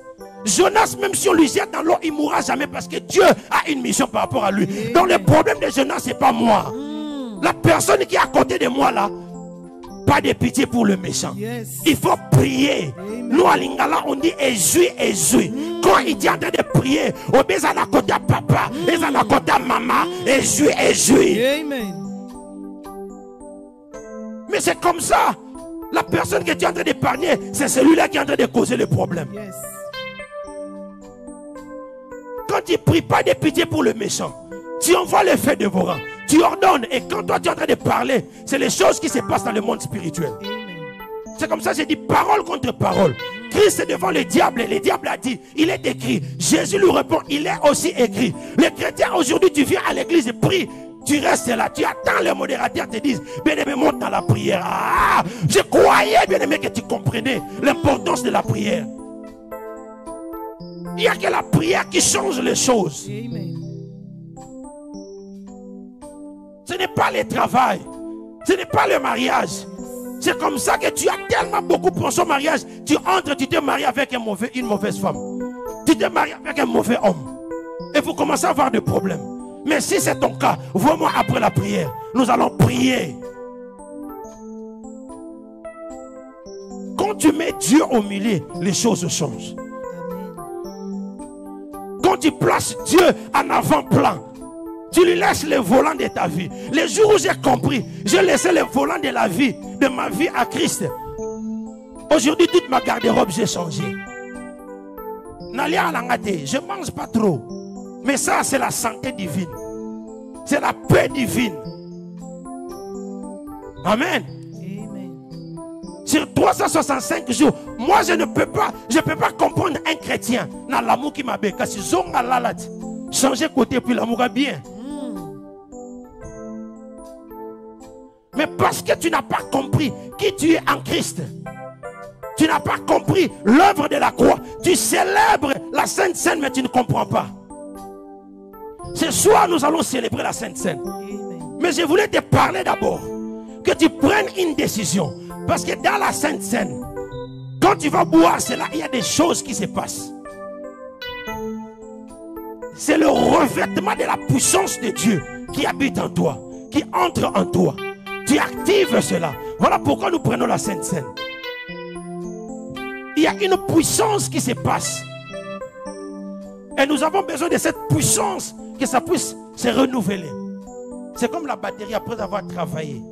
Jonas, même si on lui jette dans l'eau, il ne mourra jamais parce que Dieu a une mission par rapport à lui. Donc le problème de Jonas, ce n'est pas moi. La personne qui est à côté de moi là, pas de pitié pour le méchant. Il faut prier. Nous à Lingala, on dit éjoui. Quand il est en train de prier, on met à la côté à papa, et à la côté à maman, éjoui. Mais c'est comme ça. La personne que tu es en train d'épargner, c'est celui-là qui est en train de causer le problème. Quand tu ne pries pas de pitié pour le méchant, tu envoies le feu dévorant, tu ordonnes, et quand toi tu es en train de parler, c'est les choses qui se passent dans le monde spirituel. C'est comme ça que j'ai dit parole contre parole. Christ est devant le diable, et le diable a dit, il est écrit. Jésus lui répond, il est aussi écrit. Les chrétiens aujourd'hui, tu viens à l'église et pries. Tu restes là, tu attends, les modérateurs te disent, bien-aimé, monte dans la prière. Ah, je croyais, bien-aimé, que tu comprenais l'importance de la prière. Il n'y a que la prière qui change les choses. Ce n'est pas le travail, ce n'est pas le mariage. C'est comme ça que tu as tellement beaucoup pensé au mariage. Tu entres, tu te maries avec une mauvaise femme. Tu te maries avec un mauvais homme. Et vous commencez à avoir des problèmes. Mais si c'est ton cas, vois-moi après la prière. Nous allons prier. Quand tu mets Dieu au milieu, les choses changent. Quand tu places Dieu en avant-plan, tu lui laisses le volant de ta vie. Les jours où j'ai compris, j'ai laissé le volant de la vie, de ma vie à Christ. Aujourd'hui, toute ma garde-robe, j'ai changé. Je ne mange pas trop. Mais ça, c'est la santé divine. C'est la paix divine. Amen. Sur 365 jours, moi je ne peux pas comprendre un chrétien dans l'amour qui m'a béni. changer côté, puis l'amour va bien. Mais parce que tu n'as pas compris qui tu es en Christ, tu n'as pas compris l'œuvre de la croix, tu célèbres la Sainte Seine, mais tu ne comprends pas. Ce soir, nous allons célébrer la Sainte Seine. Mais je voulais te parler d'abord, que tu prennes une décision. Parce que dans la Sainte Seine, quand tu vas boire cela, il y a des choses qui se passent. C'est le revêtement de la puissance de Dieu qui habite en toi, qui entre en toi. Tu actives cela. Voilà pourquoi nous prenons la Sainte Seine. Il y a une puissance qui se passe. Et nous avons besoin de cette puissance, que ça puisse se renouveler. C'est comme la batterie après avoir travaillé.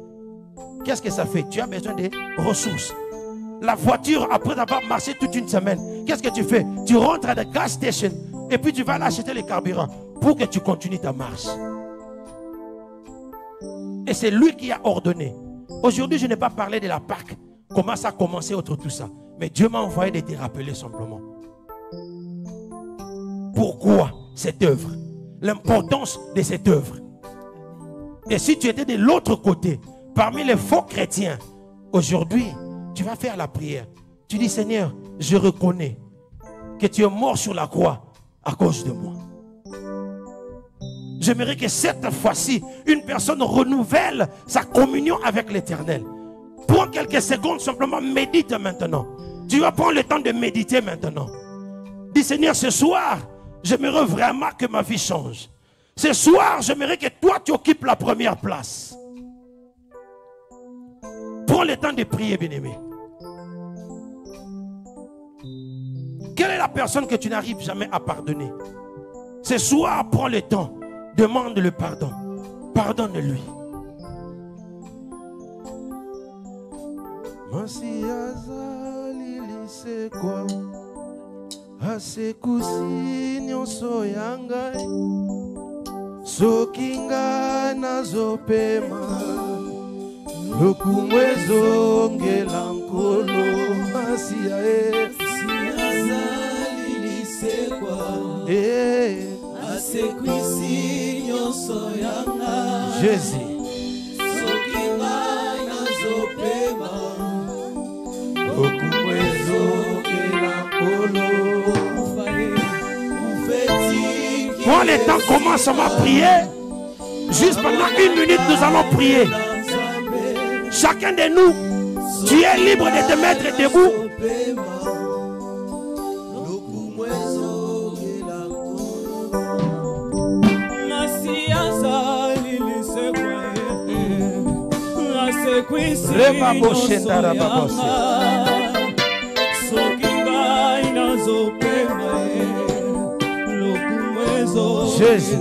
Qu'est-ce que ça fait? Tu as besoin de ressources. La voiture, après avoir marché toute une semaine, qu'est-ce que tu fais? Tu rentres à la gas station et puis tu vas aller acheter le carburant pour que tu continues ta marche. Et c'est lui qui a ordonné. Aujourd'hui, je n'ai pas parlé de la Pâque, comment ça a commencé, autre tout ça. Mais Dieu m'a envoyé de te rappeler simplement. Pourquoi cette œuvre? L'importance de cette œuvre. Et si tu étais de l'autre côté, parmi les faux chrétiens, aujourd'hui, tu vas faire la prière. Tu dis, Seigneur, je reconnais que tu es mort sur la croix à cause de moi. J'aimerais que cette fois-ci, une personne renouvelle sa communion avec l'Éternel. Prends quelques secondes, simplement médite maintenant. Tu vas prendre le temps de méditer maintenant. Dis, Seigneur, ce soir, j'aimerais vraiment que ma vie change. Ce soir, j'aimerais que toi, tu occupes la première place. Prends le temps de prier, bien-aimé. Quelle est la personne que tu n'arrives jamais à pardonner? Ce soir, prends le temps. Demande le pardon. Pardonne-lui. Sokinga nazopema lokumwezo ngelankolo masia siazalilisekwa asekwisi nyonso yanga Jésus. Sokinga nazopema lokumwezo ngelankolo Quand le temps commence à prier, juste pendant 1 minute, nous allons prier. Chacun de nous, tu es libre de te mettre debout. Jésus.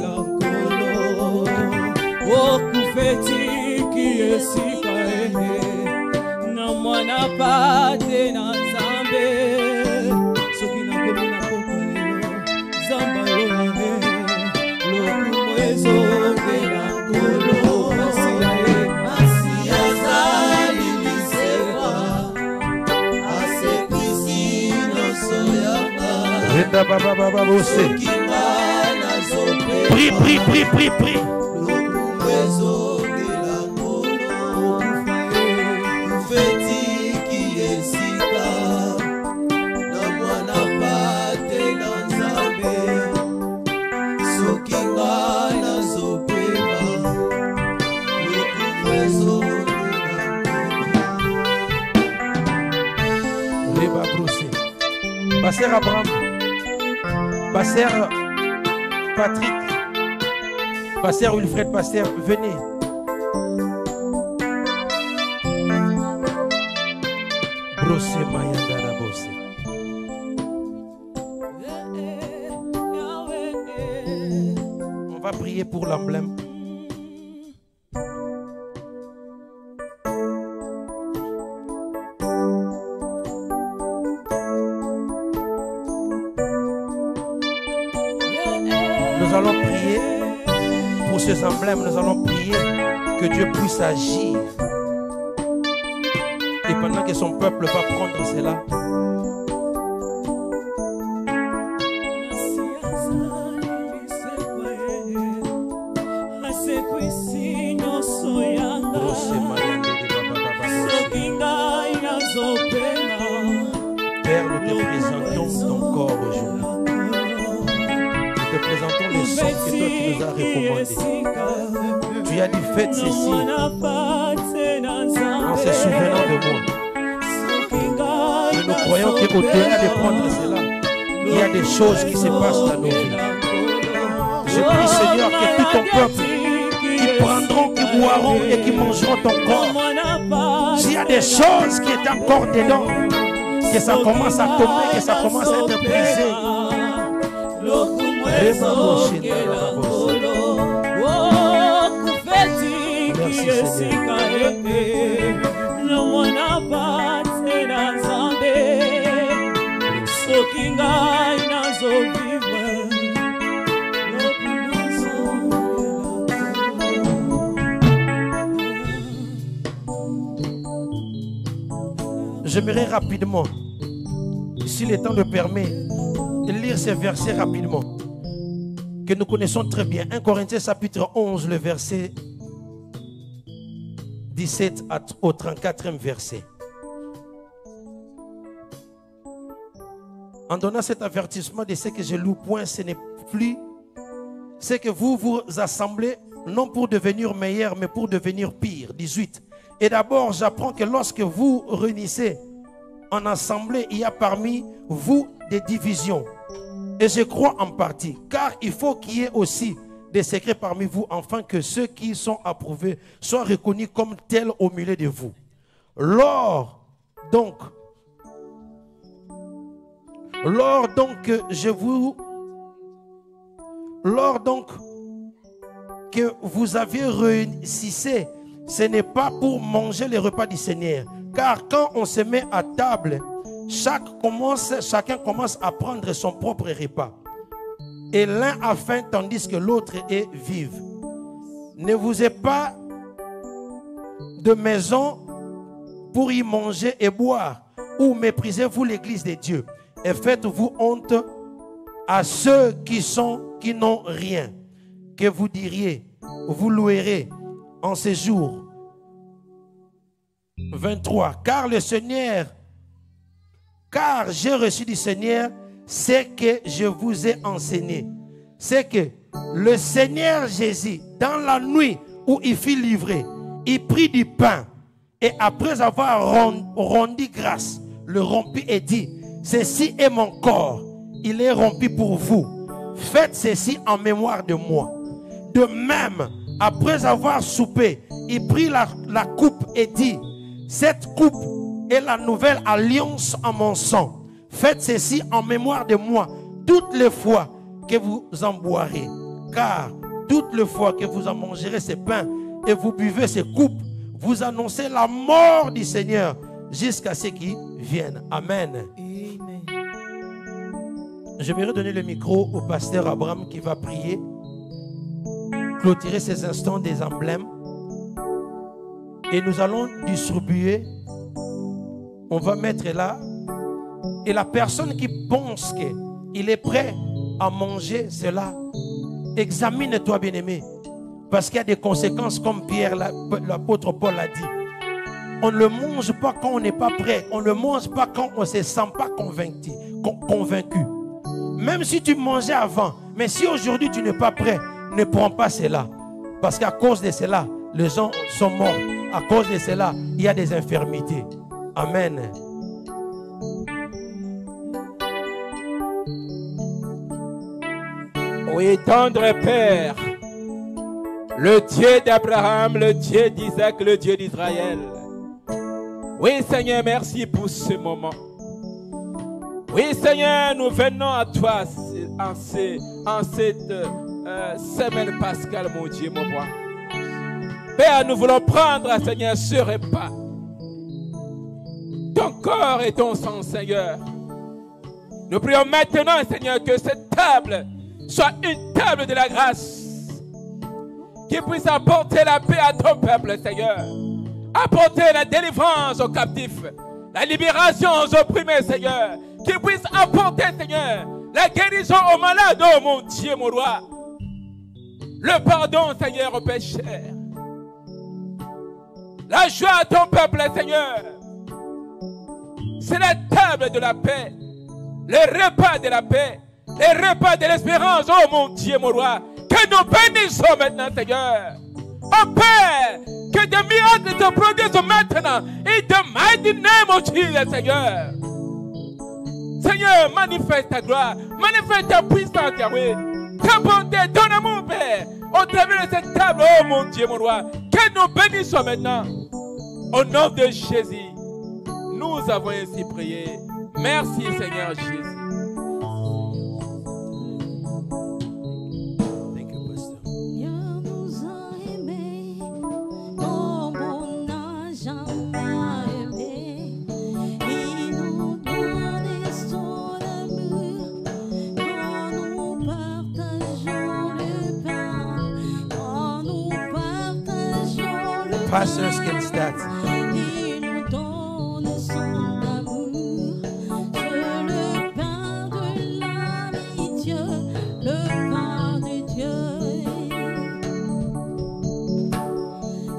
Prie, prie, prie, prie, prie. Pasteur Abraham, Pasteur Patrick, Pasteur Wilfred, Pasteur, venez. Brossé Mayandara Bossé. On va prier pour l'emblème. Nous allons prier pour ces emblèmes. Nous allons prier que Dieu puisse agir. Et pendant que son peuple va prendre cela, Père, nous te présentons ton corps aujourd'hui. Nous te présentons le sang que toi tu nous as recommandé. Tu as dit faites ceci en se souvenant de moi. Mais nous croyons qu'au-delà de prendre cela, il y a des choses qui se passent dans nos vies. Je prie Seigneur que tout ton peuple qui prendront, qui boiront et qui mangeront ton corps, s'il y a des choses qui sont encore dedans, que ça commence à tomber, que ça commence à être brisé. Merci Seigneur. J'aimerais rapidement, si le temps le permet, lire ces versets rapidement, que nous connaissons très bien. 1 Corinthiens chapitre 11, le verset 17 au 34e verset. En donnant cet avertissement de ce que je loue point, ce n'est plus, c'est que vous vous assemblez non pour devenir meilleur, mais pour devenir pire. 18. Et d'abord, j'apprends que lorsque vous réunissez en assemblée, il y a parmi vous des divisions. Et je crois en partie, car il faut qu'il y ait aussi des secrets parmi vous, afin que ceux qui sont approuvés soient reconnus comme tels au milieu de vous. Lors donc que vous avez réussissé, ce n'est pas pour manger les repas du Seigneur. Car quand on se met à table, chacun commence à prendre son propre repas. Et l'un a faim tandis que l'autre est vive. Ne vous êtes pas de maison pour y manger et boire, ou méprisez-vous l'église de Dieu. Et faites-vous honte à ceux qui n'ont rien, que vous diriez, vous louerez en ces jours. 23. Car j'ai reçu du Seigneur ce que je vous ai enseigné. C'est que le Seigneur Jésus, dans la nuit où il fut livré, il prit du pain et après avoir rendu grâce, le rompit et dit: ceci est mon corps, il est rompu pour vous. Faites ceci en mémoire de moi. De même, après avoir soupé, il prit la coupe et dit: cette coupe est la nouvelle alliance en mon sang. Faites ceci en mémoire de moi toutes les fois que vous en boirez. Car toutes les fois que vous en mangerez ces pains et vous buvez ces coupes, vous annoncez la mort du Seigneur jusqu'à ce qu'il vienne. Amen. Amen. J'aimerais donner le micro au pasteur Abraham qui va prier, clôturer ces instants des emblèmes. Et nous allons distribuer. On va mettre là. Et la personne qui pense qu'il est prêt à manger cela, examine-toi, bien-aimé. Parce qu'il y a des conséquences, comme Pierre, l'apôtre Paul l'a dit. On ne le mange pas quand on n'est pas prêt. On ne le mange pas quand on ne se sent pas convaincu. Même si tu mangeais avant. Mais si aujourd'hui tu n'es pas prêt, ne prends pas cela. Parce qu'à cause de cela, les gens sont morts. À cause de cela, il y a des infirmités. Amen. Oui, tendre Père, le Dieu d'Abraham, le Dieu d'Isaac, le Dieu d'Israël. Oui, Seigneur, merci pour ce moment. Oui, Seigneur, nous venons à toi en cette semaine pascale, mon Dieu, mon roi. Père, nous voulons prendre, Seigneur, ce repas. Ton corps et ton sang, Seigneur. Nous prions maintenant, Seigneur, que cette table soit une table de la grâce qui puisse apporter la paix à ton peuple, Seigneur. Apporter la délivrance aux captifs, la libération aux opprimés, Seigneur. Qui puisse apporter, Seigneur, la guérison aux malades, oh mon Dieu, mon roi. Le pardon, Seigneur, aux pécheurs. La joie à ton peuple, Seigneur. C'est la table de la paix, le repas de la paix, le repas de l'espérance. Oh mon Dieu, mon roi, que nous bénissons maintenant, Seigneur. Oh Père, que des miracles te produisent maintenant. In the mighty name of Jesus, Seigneur. Seigneur, manifeste ta gloire, manifeste ta puissance, Yahweh. Ta bonté, ton amour, Père, au travers de cette table, oh mon Dieu, mon roi, que nous bénissons maintenant. Au nom de Jésus, nous avons ainsi prié. Merci, Seigneur Jésus. Thank you, Pastor. Dieu nous a aimés comme on n'a jamais aimé. Il nous donne son amour quand nous partageons le pain, quand nous partageons le pain. Pastors can start. Il nous donne son amour, c'est le pain de l'amitié, le pain de Dieu.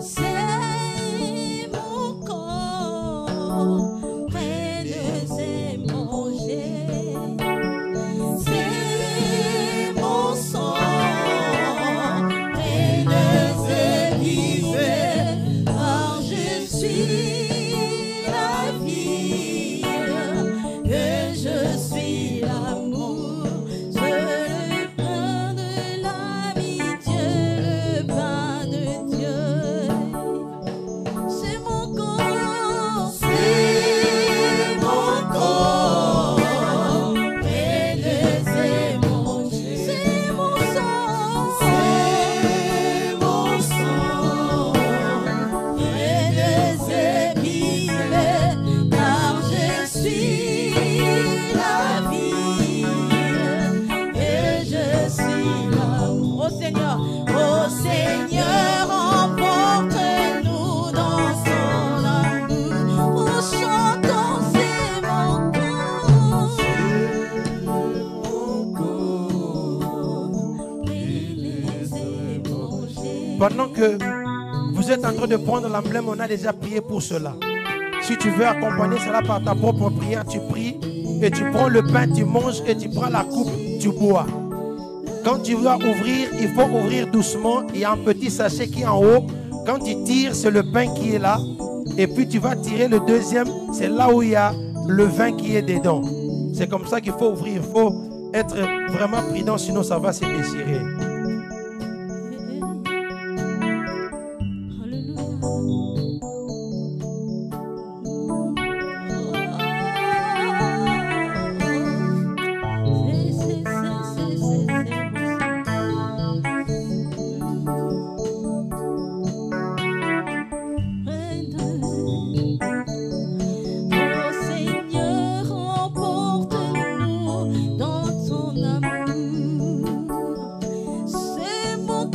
C'est mon corps, prenez-et mangez. C'est mon sang, prenez-et vivez. Car je suis la vie et je suis l'amour. C'est le pain de l'amitié, le pain de Dieu. C'est mon corps, prenez-et mangez. C'est mon sang, prenez-et vivez, car je suis la vie et je suis l'amour. Oh Seigneur, emporte-nous dans son amour. Oh, chantons, c'est mon corps, prenez-et mangez. Pendant que vous êtes en train de prendre l'emblème, on a déjà prié pour cela. Si tu veux accompagner cela par ta propre prière, tu pries et tu prends le pain, tu manges et tu prends la coupe, tu bois. Quand tu vas ouvrir, il faut ouvrir doucement. Il y a un petit sachet qui est en haut. Quand tu tires, c'est le pain qui est là. Et puis tu vas tirer le deuxième, c'est là où il y a le vin qui est dedans. C'est comme ça qu'il faut ouvrir. Il faut être vraiment prudent, sinon ça va se déchirer. Oh Seigneur, emporte-nous dans ton amour. C'est mon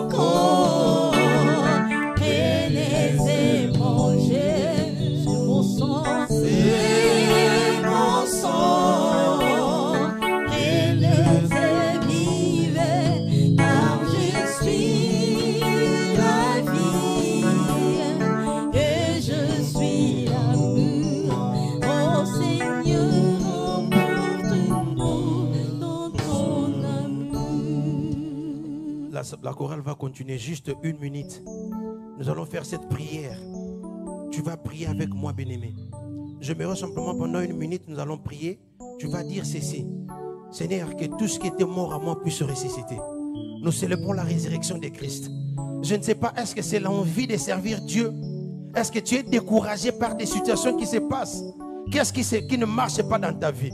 corps, prenez-et mangez. C'est mon sang, prenez-et vivez, car je suis la vie et je suis l'amour. Oh Seigneur, emporte-nous dans ton amour. La chorale va continuer juste une minute. Nous allons faire cette prière. Tu vas prier avec moi, bien-aimé. J'aimerais simplement pendant une minute, nous allons prier. Tu vas dire ceci. Seigneur, que tout ce qui était mort à moi puisse ressusciter. Nous célébrons la résurrection de Christ. Je ne sais pas, est-ce que c'est l'envie de servir Dieu? Est-ce que tu es découragé par des situations qui se passent? Qu'est-ce qui ne marche pas dans ta vie?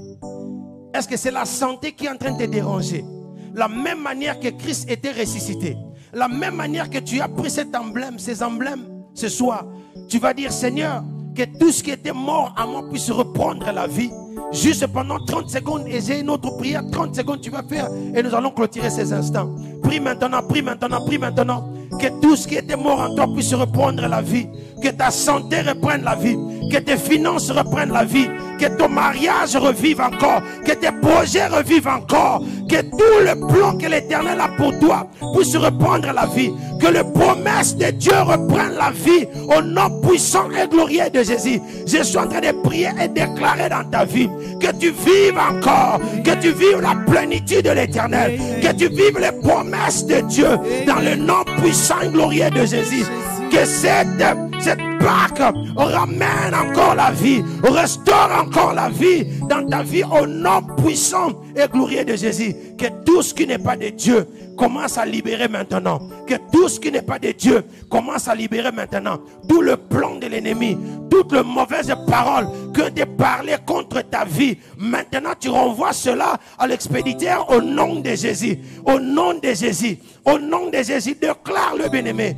Est-ce que c'est la santé qui est en train de te déranger? La même manière que Christ était ressuscité, la même manière que tu as pris cet emblème, ces emblèmes, ce soir, tu vas dire, Seigneur, que tout ce qui était mort à moi puisse reprendre la vie. Juste pendant 30 secondes, et j'ai une autre prière, 30 secondes tu vas faire, et nous allons clôturer ces instants. Prie maintenant, prie maintenant, prie maintenant. Que tout ce qui était mort en toi puisse reprendre la vie. Que ta santé reprenne la vie. Que tes finances reprennent la vie. Que ton mariage revive encore. Que tes projets revivent encore. Que tout le plan que l'Éternel a pour toi puisse reprendre la vie. Que les promesses de Dieu reprennent la vie au nom puissant et glorieux de Jésus. Je suis en train de prier et déclarer dans ta vie que tu vives encore, que tu vives la plénitude de l'Éternel, que tu vives les promesses de Dieu dans le nom puissant et glorieux de Jésus. Que cette Pâque ramène encore la vie, restaure encore la vie dans ta vie au nom puissant et glorieux de Jésus. Que tout ce qui n'est pas de Dieu commence à libérer maintenant. Que tout ce qui n'est pas de Dieu commence à libérer maintenant. Tout le plan de l'ennemi, toutes les mauvaises paroles que tu parlais contre ta vie, maintenant tu renvoies cela à l'expéditeur au nom de Jésus. Au nom de Jésus. Au nom de Jésus. Déclare le bien-aimé.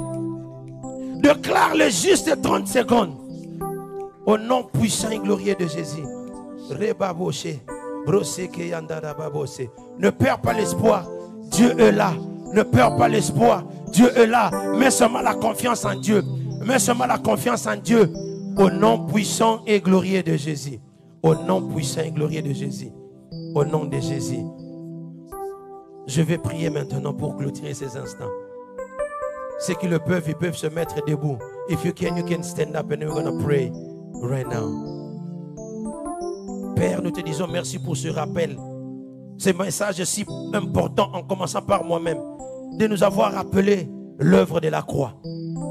Déclare le juste 30 secondes. Au nom puissant et glorieux de Jésus. Ne perds pas l'espoir. Dieu est là. Ne perds pas l'espoir. Dieu est là. Mets seulement la confiance en Dieu. Mets seulement la confiance en Dieu. Au nom puissant et glorieux de Jésus. Au nom puissant et glorieux de Jésus. Au nom de Jésus. Je vais prier maintenant pour clôturer ces instants. Ceux qui le peuvent, ils peuvent se mettre debout. If you can stand up and we're going to pray right now. Père, nous te disons merci pour ce rappel. Ce message si important en commençant par moi-même. De nous avoir rappelé l'œuvre de la croix.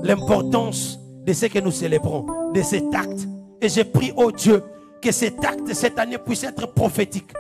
L'importance de ce que nous célébrons. De cet acte. Et je prie au Dieu que cet acte cette année puisse être prophétique.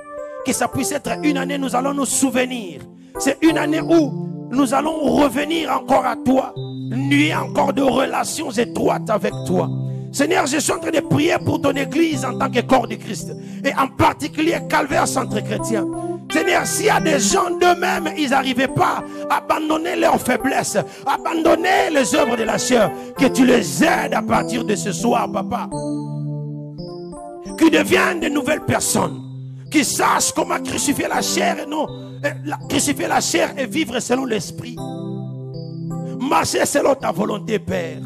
Que ça puisse être une année où nous allons nous souvenir. C'est une année où nous allons revenir encore à toi, nuer encore de relations étroites avec toi. Seigneur, je suis en train de prier pour ton église en tant que corps de Christ. Et en particulier Calvaire Centre Chrétien. Seigneur, s'il y a des gens d'eux-mêmes, ils n'arrivaient pas à abandonner leurs faiblesses, abandonner les œuvres de la chair, que tu les aides à partir de ce soir, papa. Qu'ils deviennent de nouvelles personnes, qui sachent comment crucifier la chair et non crucifier la chair et vivre selon l'esprit. Marcher selon ta volonté, Père.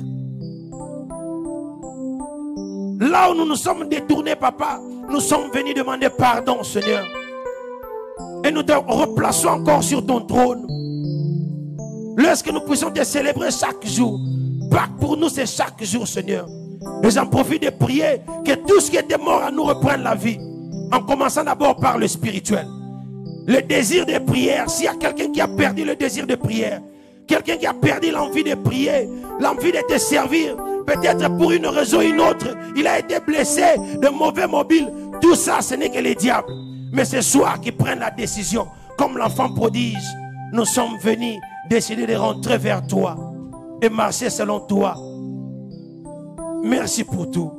Là où nous nous sommes détournés, papa, nous sommes venus demander pardon, Seigneur. Et nous te replaçons encore sur ton trône. Lorsque nous puissions te célébrer chaque jour. Pâques pour nous, c'est chaque jour, Seigneur. Et j'en profite de prier que tout ce qui était mort à nous reprenne la vie. En commençant d'abord par le spirituel. Le désir de prière. S'il y a quelqu'un qui a perdu le désir de prière, quelqu'un qui a perdu l'envie de prier, l'envie de te servir, peut-être pour une raison ou une autre, il a été blessé de mauvais mobiles. Tout ça, ce n'est que les diables. Mais ce soir, qu'ils prennent la décision, comme l'enfant prodige, nous sommes venus décider de rentrer vers toi et marcher selon toi. Merci pour tout.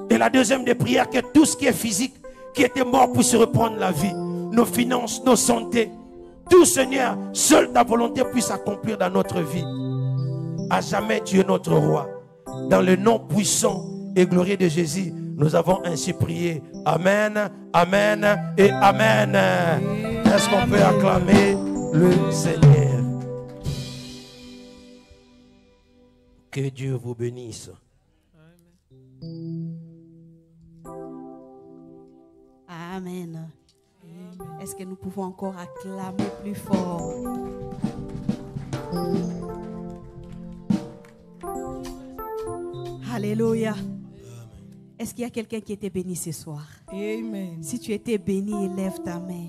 Et la deuxième des prières, que tout ce qui est physique, qui était mort puisse reprendre la vie. Nos finances, nos santé, tout, Seigneur, seule ta volonté puisse s'accomplir dans notre vie. À jamais tu es notre roi. Dans le nom puissant et glorieux de Jésus, nous avons ainsi prié. Amen, amen et amen. Est-ce qu'on peut acclamer le Seigneur? Que Dieu vous bénisse. Amen. Est-ce que nous pouvons encore acclamer plus fort? Alléluia. Est-ce qu'il y a quelqu'un qui était béni ce soir? Amen. Si tu étais béni, élève ta main.